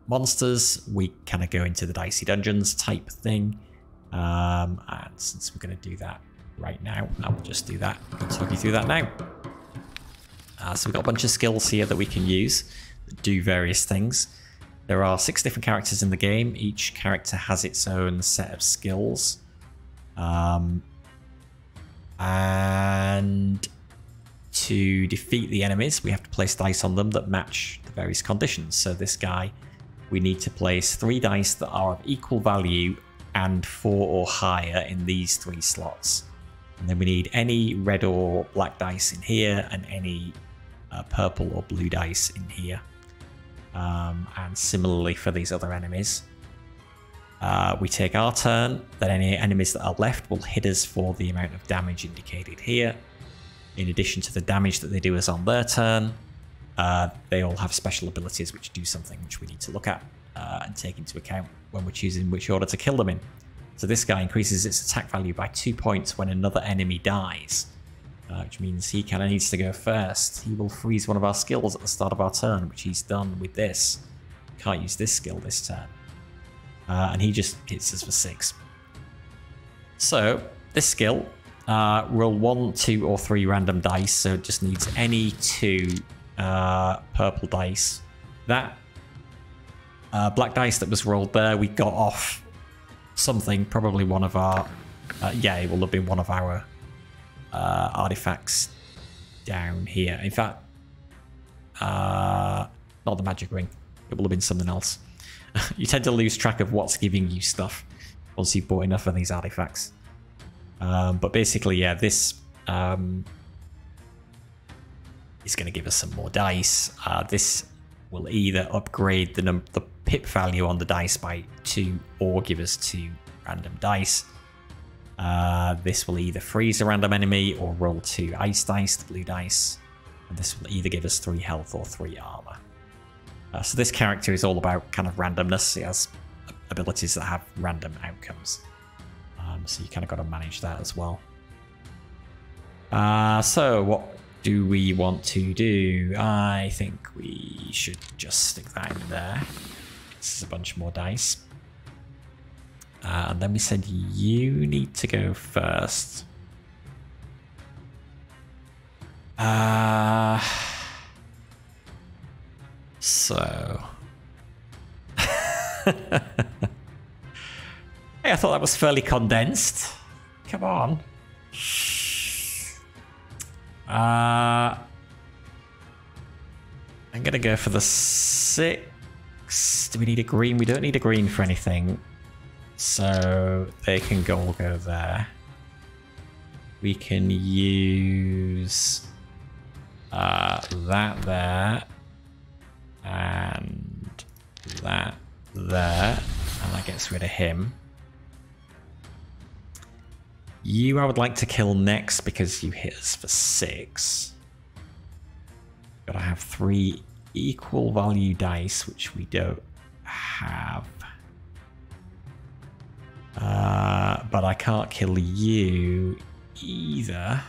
monsters, we kind of go into the Dicey Dungeons type thing. And since we're going to do that right now, I'll just do that. I'll talk you through that now. So we've got a bunch of skills here that we can use that do various things. There are 6 different characters in the game. Each character has its own set of skills. And to defeat the enemies, we have to place dice on them that match the various conditions. So this guy, we need to place 3 dice that are of equal value and 4 or higher in these 3 slots. And then we need any red or black dice in here and any purple or blue dice in here. And similarly for these other enemies. We take our turn, then any enemies that are left will hit us for the amount of damage indicated here. In addition to the damage that they do us on their turn, they all have special abilities which do something which we need to look at and take into account when we're choosing which order to kill them in. So this guy increases its attack value by 2 points when another enemy dies, which means he kind of needs to go first. He will freeze one of our skills at the start of our turn, which he's done with this. Can't use this skill this turn. And he just hits us for 6. So this skill, roll 1, 2, or 3 random dice, so it just needs any 2 purple dice. That black dice that was rolled there, we got off something, probably one of our, yeah, it will have been one of our artifacts down here. In fact, not the magic ring, it will have been something else. You tend to lose track of what's giving you stuff once you've bought enough of these artifacts. But basically, yeah, this is going to give us some more dice. This will either upgrade the pip value on the dice by 2 or give us 2 random dice. This will either freeze a random enemy or roll 2 ice dice, the blue dice. And this will either give us 3 health or 3 armor. So this character is all about kind of randomness. It has abilities that have random outcomes. So you kind of got to manage that as well. So what do we want to do? I think we should just stick that in there. This is a bunch more dice. And then we said you need to go first. So... Hey, I thought that was fairly condensed. Come on. I'm going to go for the 6. Do we need a green? We don't need a green for anything. So they can all go there. We can use that there. And that there. And that gets rid of him. You I would like to kill next because you hit us for 6. Gotta have 3 equal value dice, which we don't have. But I can't kill you either.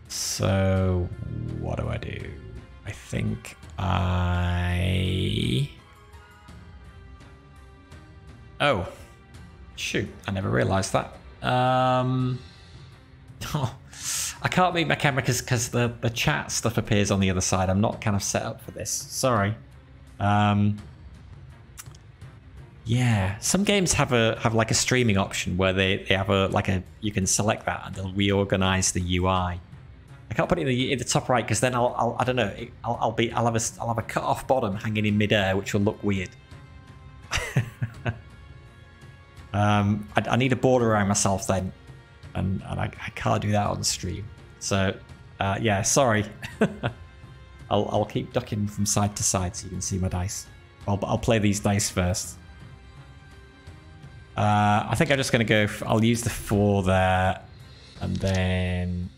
So what do I do? I think Oh, shoot, I never realized that. Oh, I can't move my camera because the chat stuff appears on the other side. I'm not kind of set up for this. Sorry. Yeah, some games have like a streaming option where they have you can select that and they'll reorganize the UI. I can't put it in the top right because then I don't know, I'll have a cut off bottom hanging in midair, which will look weird. I need a border around myself then, and I can't do that on the stream. So yeah, sorry. I'll keep ducking from side to side so you can see my dice. I'll play these dice first. I think I'm just going to go... I'll use the 4 there. And then...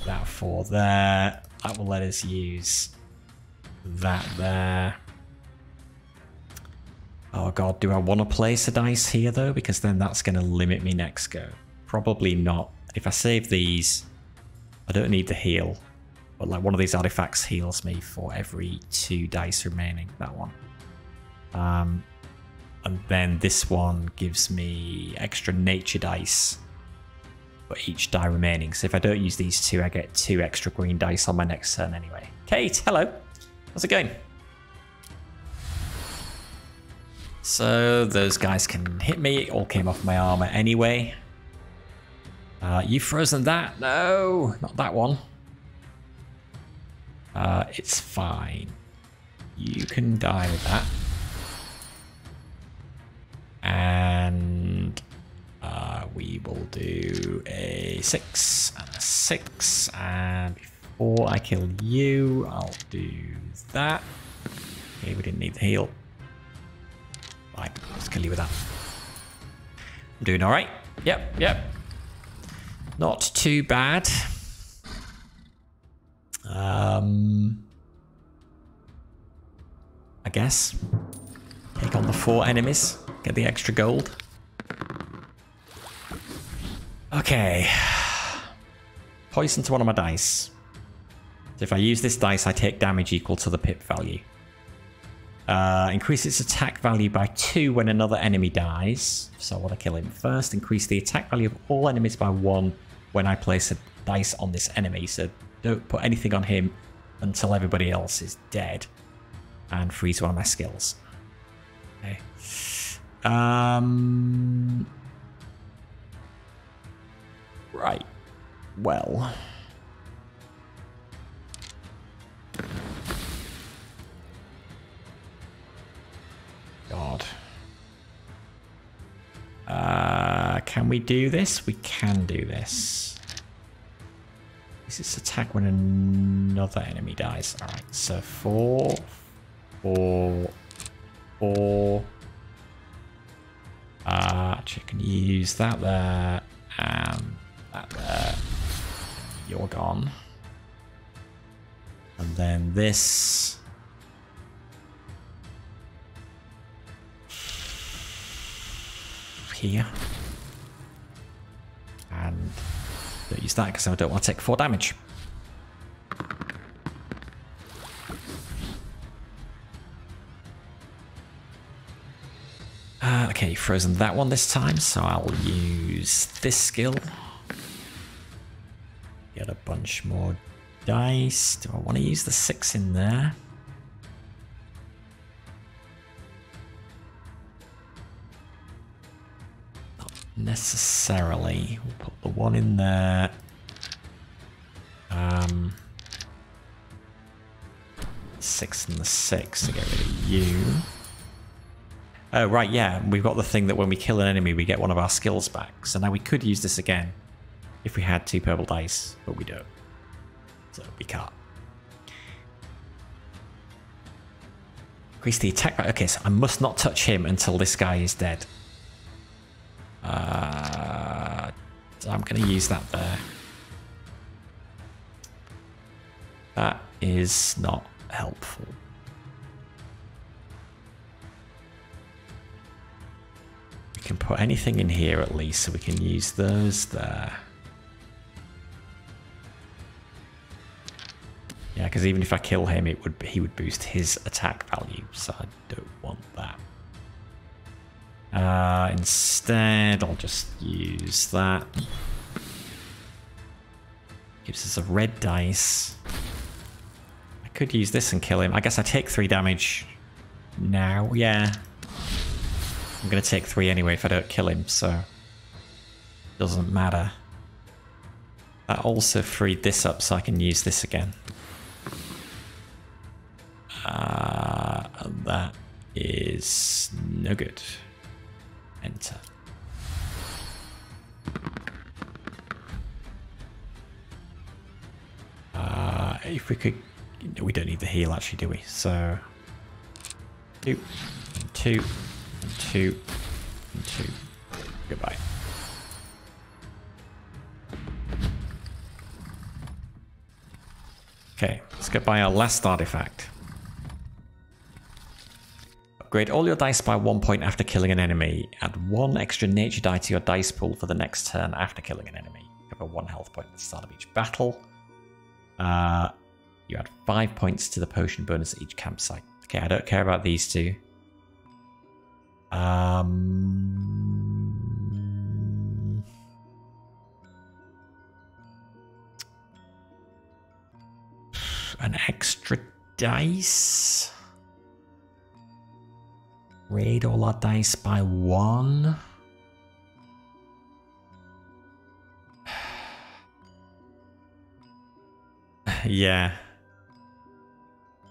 that 4 there. That will let us use... that there. Oh god, do I want to place a dice here though? Because then that's going to limit me next go. Probably not. If I save these... I don't need the heal. But like one of these artifacts heals me for every 2 dice remaining. That one. And then this one gives me extra nature dice for each die remaining. So if I don't use these 2, I get 2 extra green dice on my next turn anyway. Kate, hello. How's it going? So those guys can hit me. It all came off my armor anyway. You've frozen that? No, not that one. It's fine. You can die with that. And we will do a 6 and a 6. And before I kill you, I'll do that. Okay, we didn't need the heal. Right, let's kill you with that. I'm doing all right. Yep. Not too bad. I guess. Take on the 4 enemies. Get the extra gold. Okay. Poison to one of my dice. So if I use this dice, I take damage equal to the pip value. Increase its attack value by 2 when another enemy dies. So I want to kill him first. Increase the attack value of all enemies by 1 when I place a dice on this enemy. So don't put anything on him until everybody else is dead. And freeze one of my skills. Okay. Right. Well. God. Can we do this? We can do this. Is this attack when another enemy dies? Alright, so 4, 4, 4. Actually, I can use that there and that there. You're gone. And then this. Here. And don't use that because I don't want to take 4 damage. Okay, frozen that one this time, so I'll use this skill. Get a bunch more dice. Do I want to use the 6 in there? Not necessarily. We'll put the 1 in there. 6 and the 6 to get rid of you. Oh, right, yeah. We've got the thing that when we kill an enemy, we get one of our skills back. So now we could use this again if we had 2 purple dice, but we don't. So we can't. Increase the attack. Okay, so I must not touch him until this guy is dead. So I'm going to use that there. That is not helpful. We can put anything in here at least, so we can use those there. Yeah, because even if I kill him, he would boost his attack value, so I don't want that. Instead, I'll just use that. gives us a red dice. I could use this and kill him. I guess I take 3 damage now. Yeah. I'm going to take 3 anyway if I don't kill him, so doesn't matter. That also freed this up so I can use this again. That is no good. Enter. If we could... We don't need the heal actually, do we? So... 2, and 2, and 2, and 2. Goodbye. Okay, let's go buy our last artifact. Upgrade all your dice by 1 point after killing an enemy. Add 1 extra nature die to your dice pool for the next turn after killing an enemy. Cover 1 health point at the start of each battle. You add 5 points to the potion bonus at each campsite. Okay, I don't care about these 2. An extra dice. Raid all our dice by 1. Yeah.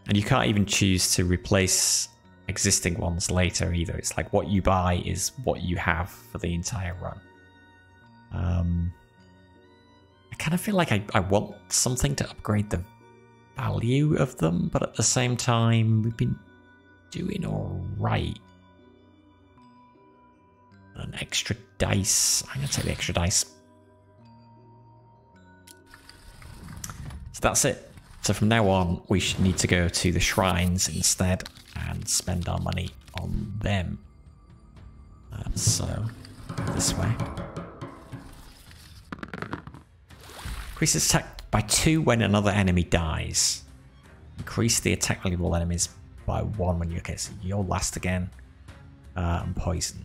And you can't even choose to replace existing ones later either. It's like what you buy is what you have for the entire run. I kind of feel like I want something to upgrade the value of them, but at the same time, we've been doing all right. An extra dice. I'm going to take the extra dice. So that's it. So from now on, we should need to go to the shrines instead and spend our money on them. So, this way. Increases attack by 2 when another enemy dies. Increase the attack value of all enemies by 1 when you... Okay, so you're last again. And poison.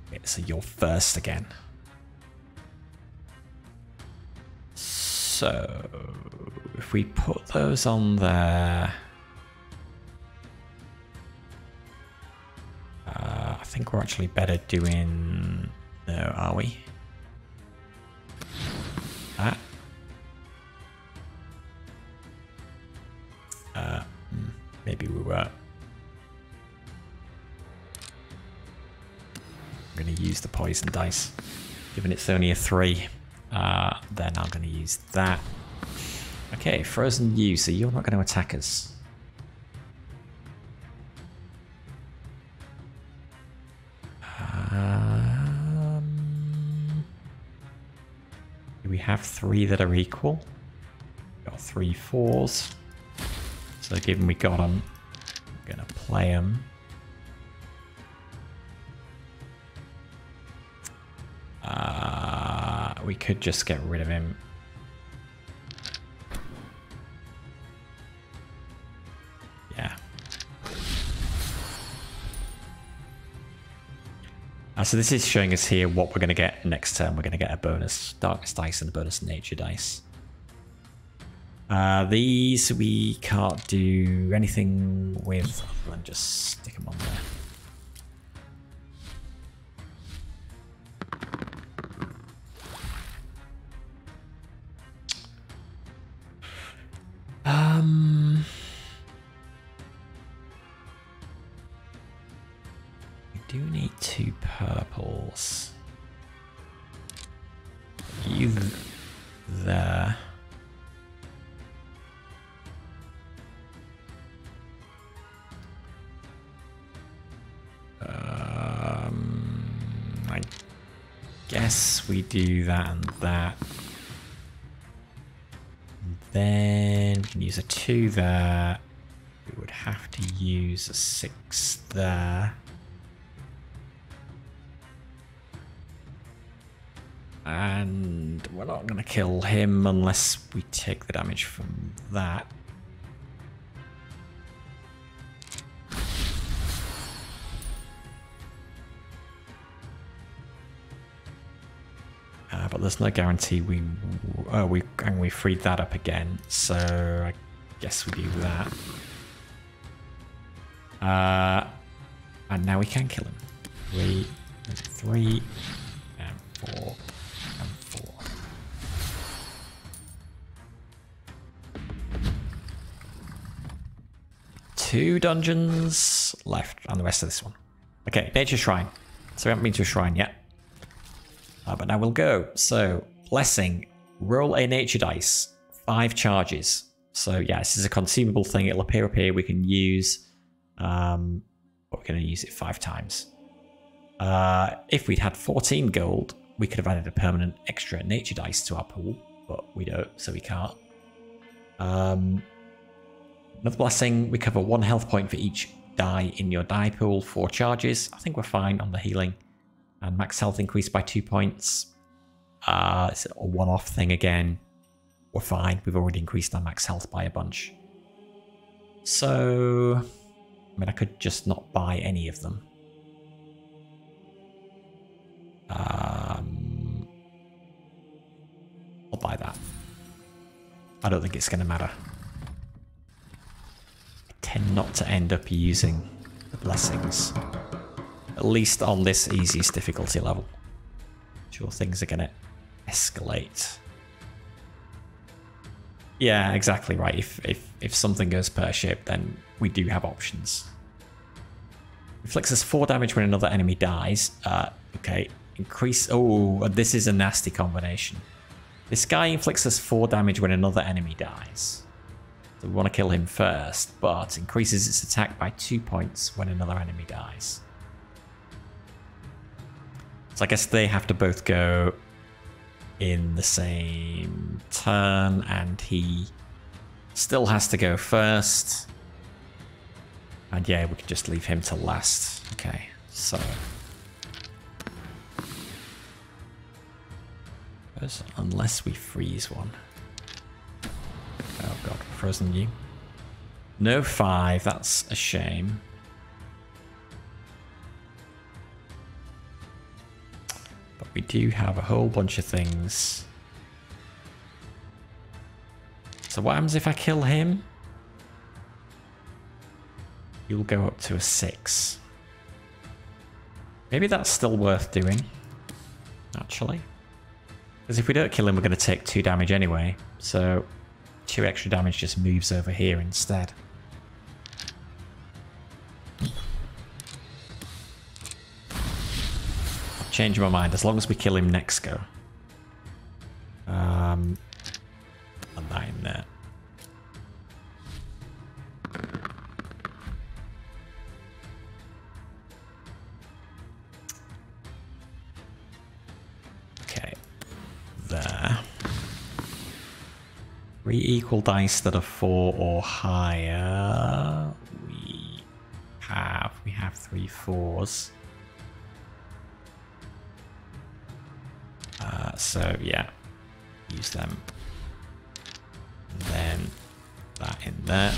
Okay, so you're first again. So, if we put those on there... I think we're actually better doing... No, are we? That. Maybe we were. I'm going to use the poison dice. Given it's only a 3, then I'm going to use that. Okay, Frozen you, so you're not going to attack us. Do we have 3 that are equal? Got 3 4s. So given we got them, I'm going to play them. We could just get rid of him. Yeah. So this is showing us here what we're going to get next turn. We're going to get a bonus darkness dice and a bonus nature dice. These we can't do anything with other than just stick them on there. We do need 2 purples. You there. I guess we do that and that. And then we can use a 2 there. We would have to use a 6 there. And we're not going to kill him unless we take the damage from that. but there's no guarantee we freed that up again, so I guess we do that. And now we can kill him. 3 and 4 and 4. Two dungeons left and the rest of this one. Okay, Nature Shrine. So we haven't been to a shrine yet. But now we'll go. So, Blessing. Roll a nature dice. 5 charges. So yeah, this is a consumable thing. It'll appear up here. We can use... but we're going to use it 5 times. If we'd had 14 gold, we could have added a permanent extra nature dice to our pool. But we don't, so we can't. Another blessing. We cover 1 health point for each die in your die pool. 4 charges. I think we're fine on the healing. And max health increased by 2 points. It's a one-off thing again. We're fine. We've already increased our max health by a bunch. So, I mean, I could just not buy any of them. I'll buy that. I don't think it's going to matter. I tend not to end up using the blessings. At least on this easiest difficulty level. Sure, things are going to escalate. Yeah, exactly right. If something goes pear-shaped, then we do have options. Inflicts us 4 damage when another enemy dies. Okay, increase... Oh, this is a nasty combination. This guy inflicts us 4 damage when another enemy dies. So we want to kill him first, but increases its attack by 2 points when another enemy dies. So I guess they have to both go in the same turn, and he still has to go first. And yeah, we can just leave him to last. Okay, so... Unless we freeze one. Oh god, frozen you. No 5, that's a shame. But we do have a whole bunch of things. So what happens if I kill him? You'll go up to a 6. Maybe that's still worth doing, actually. Because if we don't kill him, we're going to take 2 damage anyway. So 2 extra damage just moves over here instead. I've changed my mind. As long as we kill him next go. And that in there. There. 3 equal dice that are 4 or higher. We have 3 4s. So yeah, use them. And then that in there.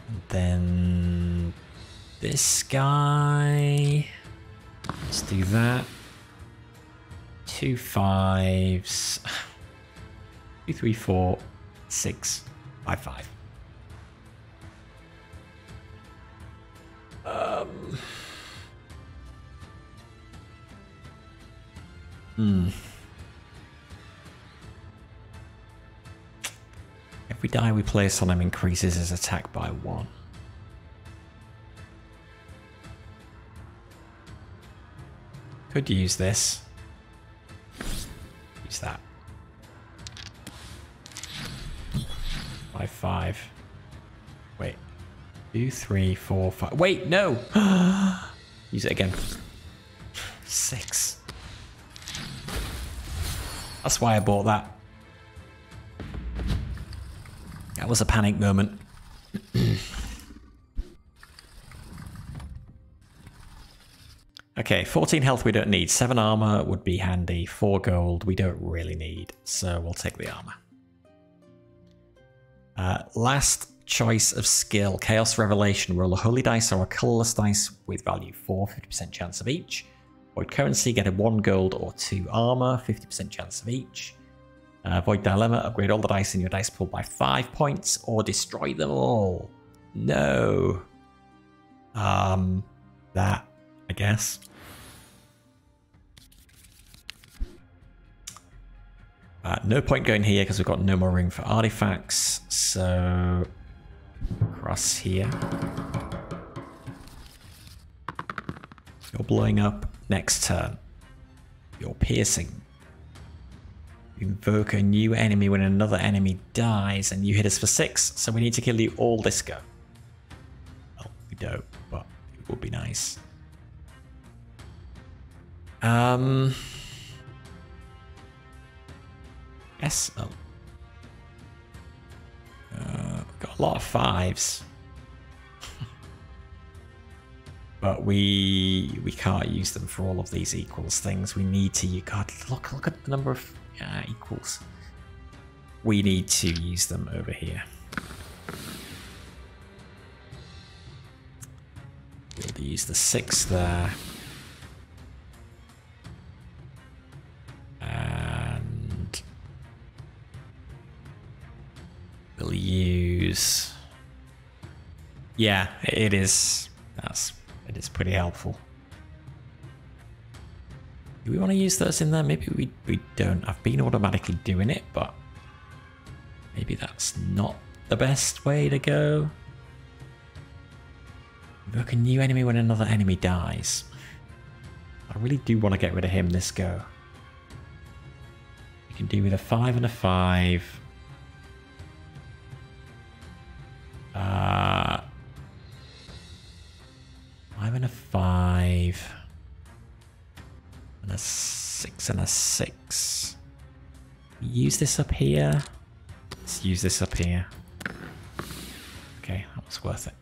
And then this guy. Let's do that. 2 5s. 2 3 4 6 5 5. Every die we place on him increases his attack by 1. Could use this. Use that. 5 5. Wait. 2 3 4 5. Wait, no! Use it again. 6. That's why I bought that. That was a panic moment. Okay, 14 health we don't need. 7 armor would be handy. 4 gold we don't really need, so we'll take the armor. Last choice of skill. Chaos Revelation. Roll a holy dice or a colorless dice with value 4, 50% chance of each. Void currency, get a 1 gold or 2 armor, 50% chance of each. Void dilemma, upgrade all the dice in your dice pool by 5 points or destroy them all. No. That, I guess. No point going here because we've got no more room for artifacts. So, cross here. You're blowing up next turn. You're piercing. You invoke a new enemy when another enemy dies and you hit us for 6. So we need to kill you all this go. Well, we don't, but it would be nice. Yes. Oh. Got a lot of 5s. But we can't use them for all of these equals things. We need to. God, look at the number of equals. We need to use them over here. We'll use the 6 there. And we'll use... Yeah, it is. It is pretty helpful. Do we want to use those in there? Maybe we don't. I've been automatically doing it, but maybe that's not the best way to go. Invoke a new enemy when another enemy dies. I really do want to get rid of him this go. You can do with a 5 and a 5. 5 and a 5. And a 6 and a 6. Use this up here. Let's use this up here. Okay, that was worth it.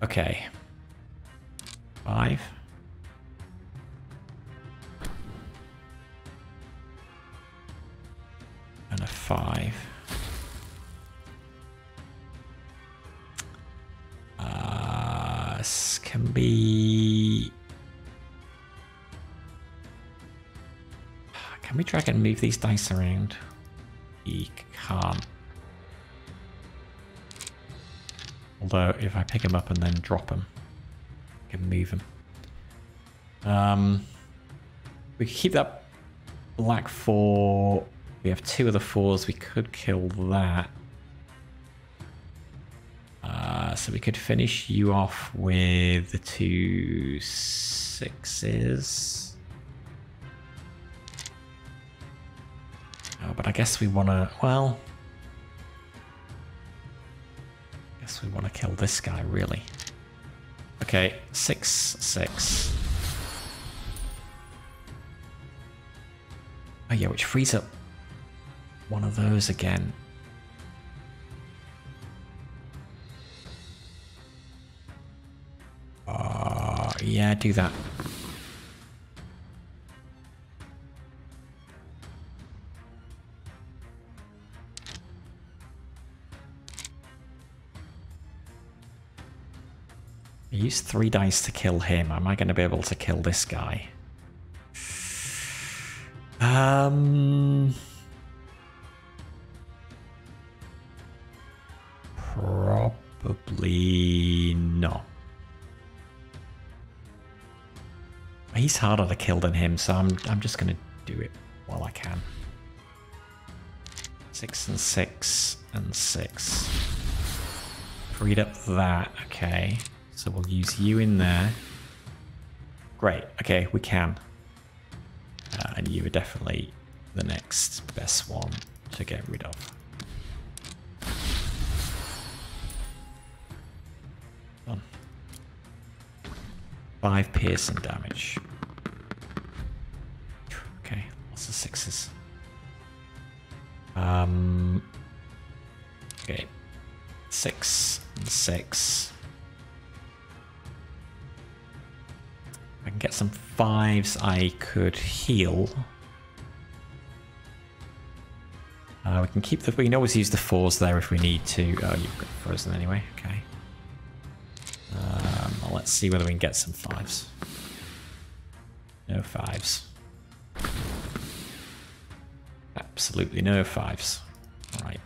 Okay. 5. And a 5. This can be... Can we drag and move these dice around? We can't. Although, if I pick them up and then drop them, I can move them. We could keep that black 4. We have 2 of the 4s. We could kill that. So we could finish you off with the 2 6s. Oh, but I guess we want to, well... I guess we want to kill this guy, really. Okay, 6 6. Oh yeah, which frees up one of those again. Yeah, do that. I used 3 dice to kill him. Am I going to be able to kill this guy? Probably not. He's harder to kill than him, so I'm just going to do it while I can. 6 and 6 and 6. Freed up that, okay. So we'll use you in there. Great, okay, we can. And you are definitely the next best one to get rid of. Done. 5 piercing damage. Okay, lots of 6s. Okay, 6 and 6. I can get some 5s I could heal. We can keep the. We can always use the 4s there if we need to. Oh, you've got frozen anyway. Okay. let's see whether we can get some 5s. No 5s. Absolutely no 5s. Right.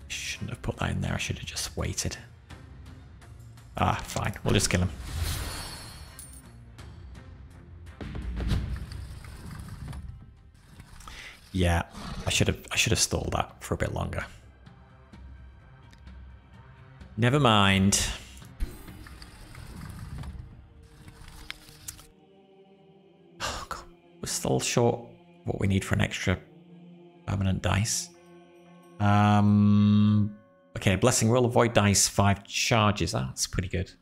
Shouldn't have put that in there. I should have just waited. Ah, fine. We'll just kill him. Yeah, I should have stalled that for a bit longer. Never mind. Oh, God. We're still short what we need for an extra permanent dice. Okay, blessing. Roll a void dice, 5 charges. That's pretty good.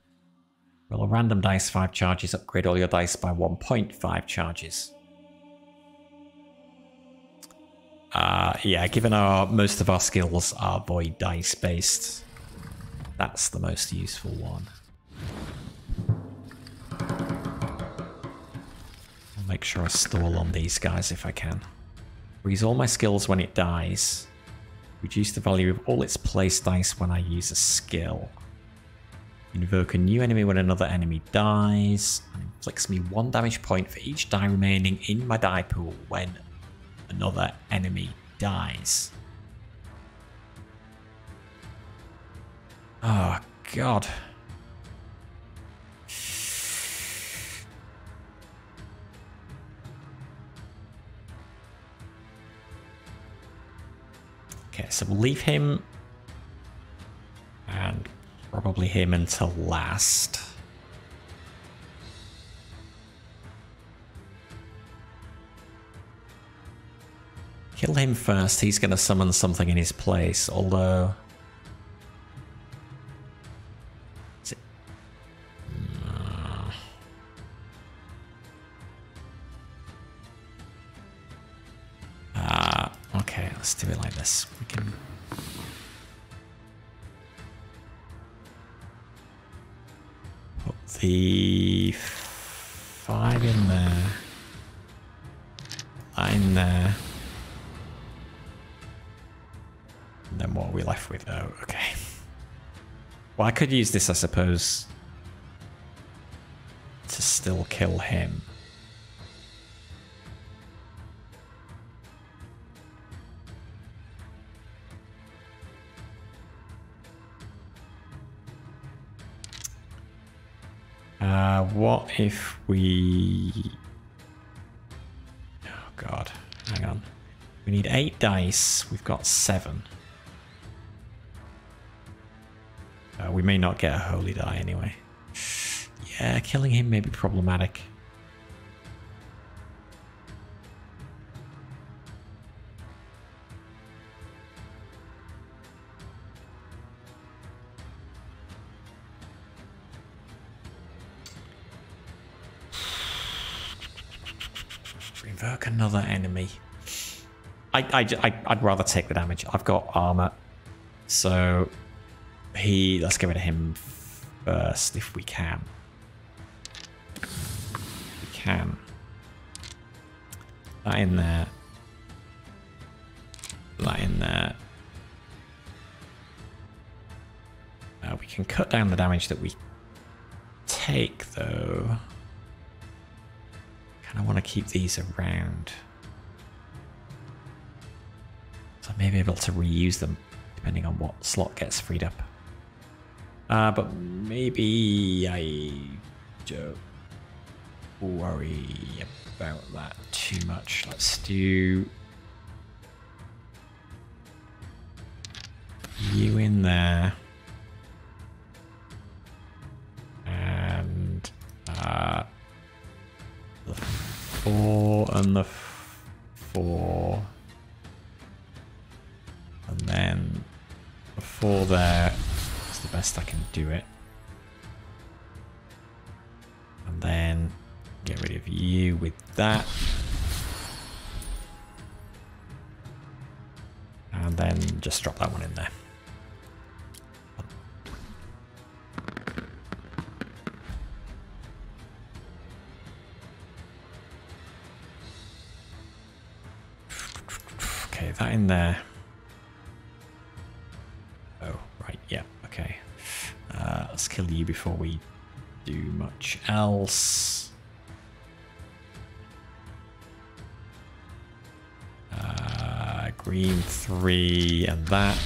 Roll a random dice, 5 charges. Upgrade all your dice by 1.5 charges. Yeah, given most of our skills are void dice based, that's the most useful one. I'll make sure I stall on these guys if I can. Freeze all my skills when it dies. Reduce the value of all its place dice when I use a skill. Invoke a new enemy when another enemy dies. And inflicts me 1 damage point for each die remaining in my die pool when another enemy dies. Oh, God. Okay, so we'll leave him and probably him until last. Kill him first. He's going to summon something in his place, although... Is it... Okay, let's do it like this. We can... Put the 5 in there. That in there. And then what are we left with? Oh, okay. Well, I could use this, I suppose, to still kill him. What if we... Oh, God. Hang on. We need 8 dice. We've got 7. We may not get a holy die anyway. Yeah, killing him may be problematic. Invoke another enemy. I'd rather take the damage. I've got armor, so let's get rid of him first if we can. We can. That in there. That in there. We can cut down the damage that we take, though. I want to keep these around. So I may be able to reuse them depending on what slot gets freed up. But maybe I don't worry about that too much. Let's do you in there. And the 4 and the 4, and then the 4 there is the best I can do it, and then get rid of you with that, and then just drop that one in there. That in there. Oh, right, yeah, okay. you before we do much else. Green 3 and that.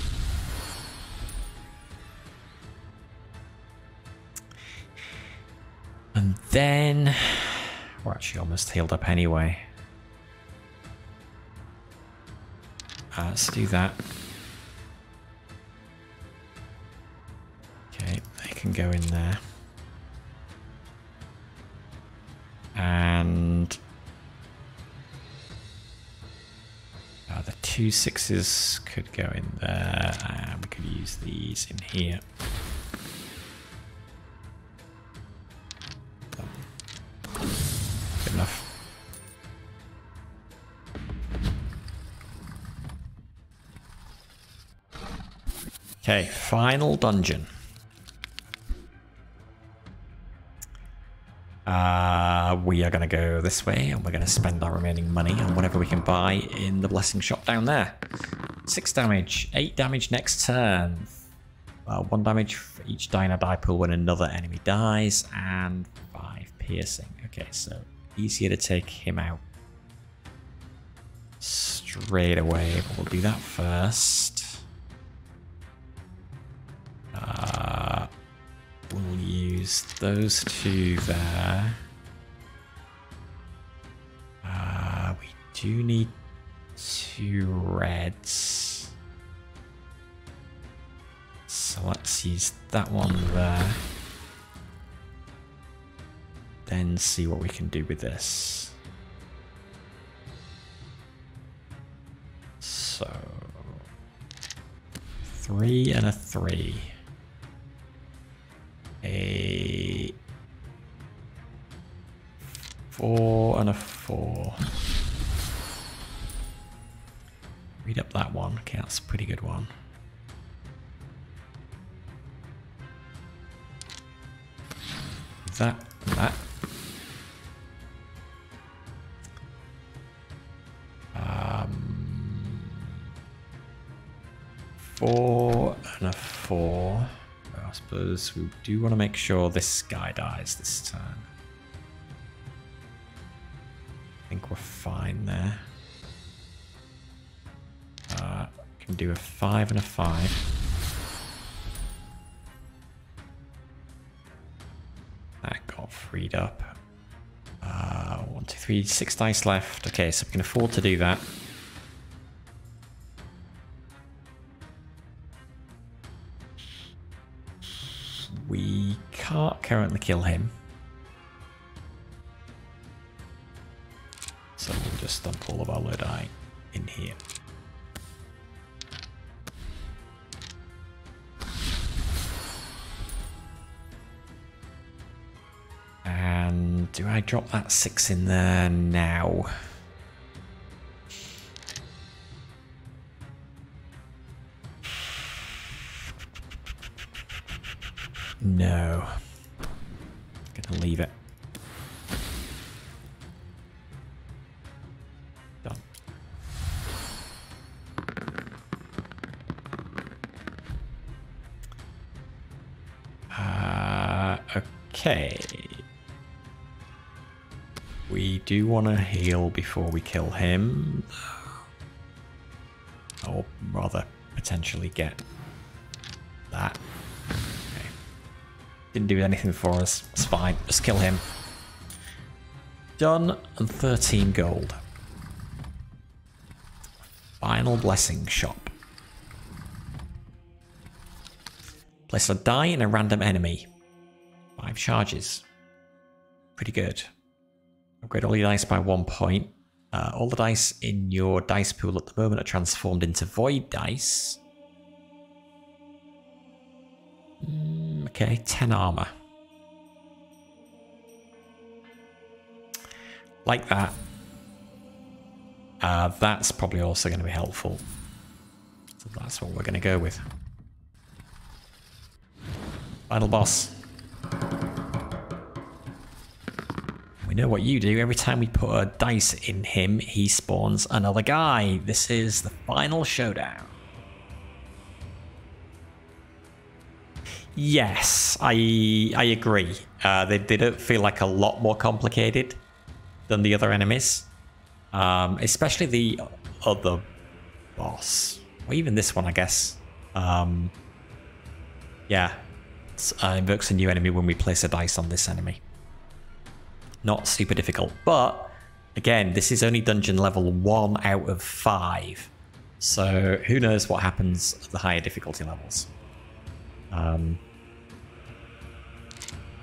And then we're actually almost healed up anyway. Let's do that. Okay, they can go in there. And the 2 6s could go in there, and we could use these in here. Good enough. Okay, final dungeon. We are going to go this way, and we're going to spend our remaining money on whatever we can buy in the blessing shop down there. 6 damage, 8 damage next turn. 1 damage for each die in a die pool when another enemy dies, and 5 piercing. Okay, so easier to take him out straight away, but we'll do that first. We'll use those 2 there. We do need 2 reds. So let's use that one there. Then see what we can do with this. So 3 and a 3. A 4 and a 4. Read up that one. Okay, that's a pretty good one. That and that. 4 and a 4. I suppose we do want to make sure this guy dies this turn. I think we're fine there. Can do a 5 and a 5. That got freed up. 1, 2, 3, 6 dice left. Okay, so we can afford to do that. We can't currently kill him. So we'll just dump all of our low die in here. And do I drop that 6 in there now? No. Gonna leave it. Done. Okay. We do want to heal before we kill him. Or rather, potentially get that. Didn't do anything for us. It's fine. Just kill him. Done. And 13 gold. Final blessing shop. Place a die in a random enemy. 5 charges. Pretty good. Upgrade all your dice by 1 point. All the dice in your dice pool at the moment are transformed into void dice. Okay, 10 armor. Like that. That's probably also going to be helpful. So that's what we're going to go with. Final boss. We know what you do. Every time we put a dice in him, he spawns another guy. This is the final showdown. Yes, I agree. They don't feel like a lot more complicated than the other enemies. Especially the other boss. Or even this one, I guess. Yeah. It invokes a new enemy when we place a dice on this enemy. Not super difficult. But, again, this is only dungeon level 1 out of 5. So, who knows what happens at the higher difficulty levels.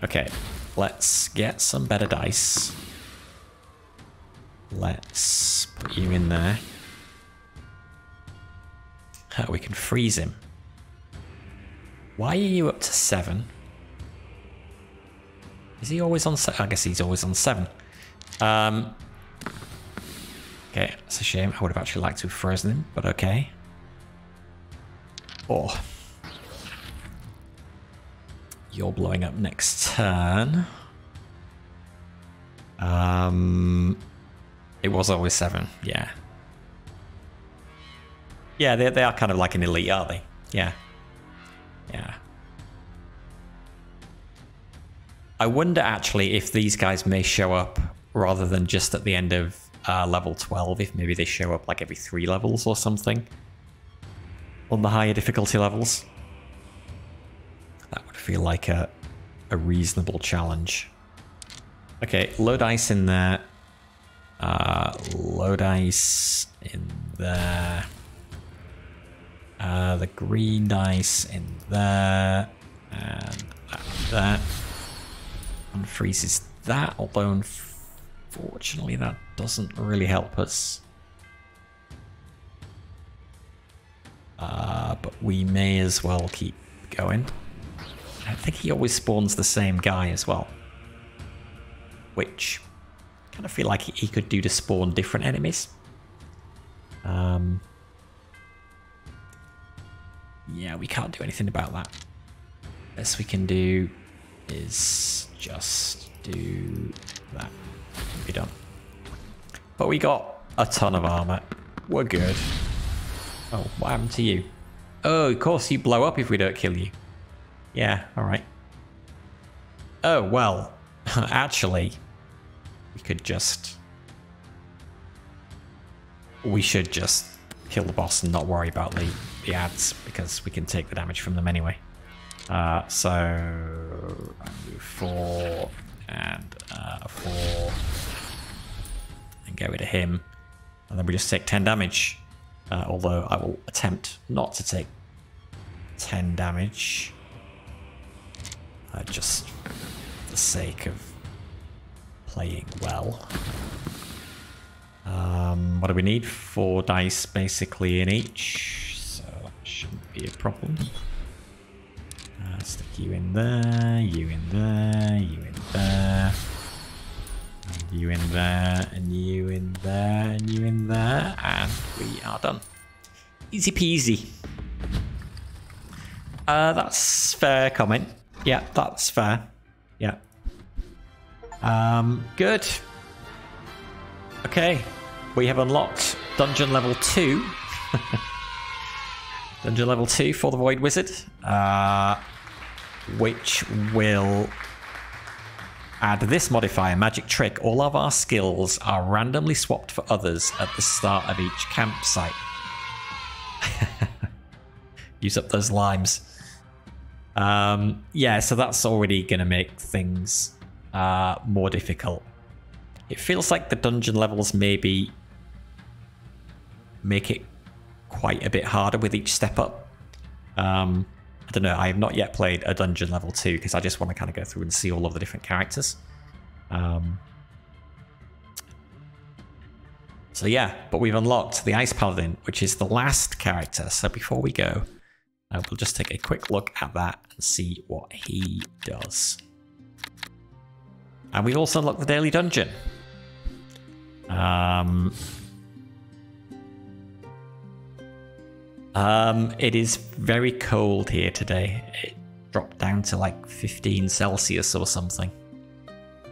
Okay, let's get some better dice. Let's put you in there. Oh, we can freeze him. Why are you up to 7? Is he always on 7? I guess he's always on 7. Okay, that's a shame. I would have actually liked to have frozen him, but okay. Oh. You're blowing up next turn. It was always 7, yeah. Yeah, they are kind of like an elite, aren't they? Yeah. Yeah. I wonder actually if these guys may show up rather than just at the end of level 12, if maybe they show up like every 3 levels or something on the higher difficulty levels. That would feel like a reasonable challenge. Okay, low dice in there. Low dice in there. The green dice in there. And that. Unfreezes that, although unfortunately that doesn't really help us. But we may as well keep going. I think he always spawns the same guy as well. Which I kind of feel like he could do to spawn different enemies. Yeah, we can't do anything about that. Best we can do is just do that and be done. But we got a ton of armor. We're good. Oh, what happened to you? Oh, of course you blow up if we don't kill you. Yeah, alright. Oh, well, actually, we could just... We should just kill the boss and not worry about the ads, because we can take the damage from them anyway. So, I move 4 and 4 and get rid of him, and then we just take 10 damage. Although I will attempt not to take 10 damage, just for the sake of playing well. What do we need? 4 dice basically in each, so that shouldn't be a problem. Stick you in there, you in there, you in there, and you in there, and you in there, and you in there, and we are done. Easy peasy. That's fair comment. Yeah, that's fair. Yeah. Good. Okay, we have unlocked dungeon level 2. Dungeon level 2 for the Void Wizard. Which will add this modifier, Magic Trick. All of our skills are randomly swapped for others at the start of each campsite. Use up those limes. Yeah, so that's already going to make things more difficult. It feels like the dungeon levels maybe make it quite a bit harder with each step up. I don't know, I have not yet played a dungeon level 2 because I just want to kind of go through and see all of the different characters. So yeah, but we've unlocked the Ice Paladin, which is the last character. So before we go, we'll just take a quick look at that and see what he does. And we've also unlocked the Daily Dungeon. It is very cold here today. It dropped down to like 15 Celsius or something.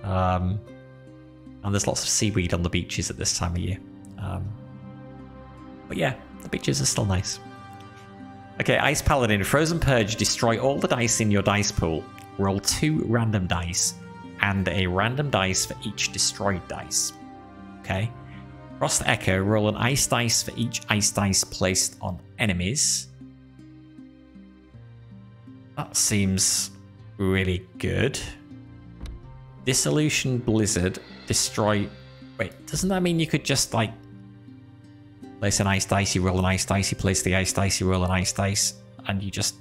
And there's lots of seaweed on the beaches at this time of year. But yeah, the beaches are still nice. Okay, Ice Paladin, Frozen Purge, destroy all the dice in your dice pool. Roll 2 random dice and a random dice for each destroyed dice. Okay. Frost Echo, roll an ice dice for each ice dice placed on enemies. That seems really good. Dissolution Blizzard, destroy... Wait, doesn't that mean you could just, like, place an ice dice, you roll an ice dice, you place the ice dice, you roll an ice dice, and you just...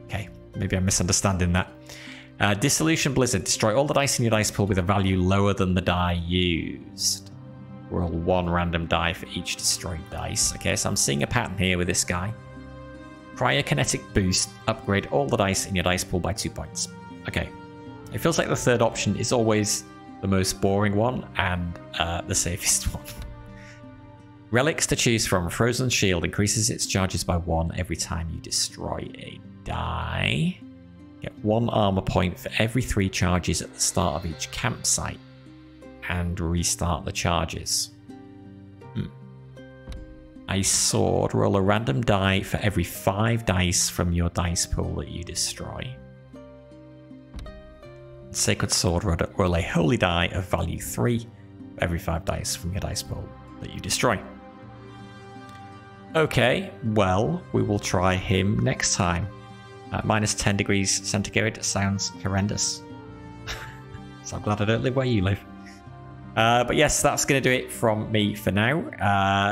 Okay, maybe I'm misunderstanding that. Dissolution Blizzard, destroy all the dice in your dice pool with a value lower than the die used. Roll 1 random die for each destroyed dice. Okay, so I'm seeing a pattern here with this guy. Cryokinetic Boost, upgrade all the dice in your dice pool by 2 points. Okay, it feels like the third option is always the most boring one and the safest one. Relics to choose from. Frozen Shield increases its charges by 1 every time you destroy a die. Get 1 armor point for every 3 charges at the start of each campsite. And restart the charges. Ice Sword. Roll a random die for every 5 dice from your dice pool that you destroy. Sacred Sword. Roll a holy die of value 3 for every 5 dice from your dice pool that you destroy. Okay, well, we will try him next time. Minus 10 degrees centigrade sounds horrendous. So I'm glad I don't live where you live. But yes, that's going to do it from me for now.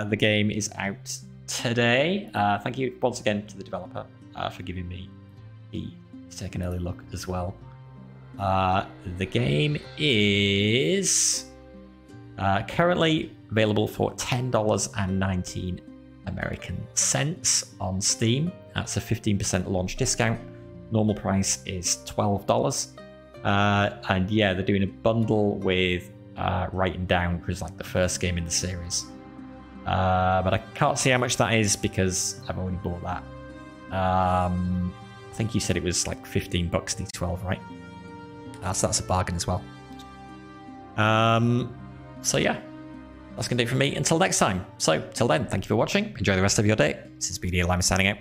The game is out today. Thank you once again to the developer for giving me to take an early look as well. The game is currently available for $10.19 American cents on Steam. That's a 15% launch discount. Normal price is $12. And yeah, they're doing a bundle with Writing Down, which is like the first game in the series. But I can't see how much that is because I've already bought that. I think you said it was like $15 D12, right? So that's a bargain as well. So yeah, that's going to do it for me until next time. So till then, thank you for watching. Enjoy the rest of your day. This is BDLime signing out.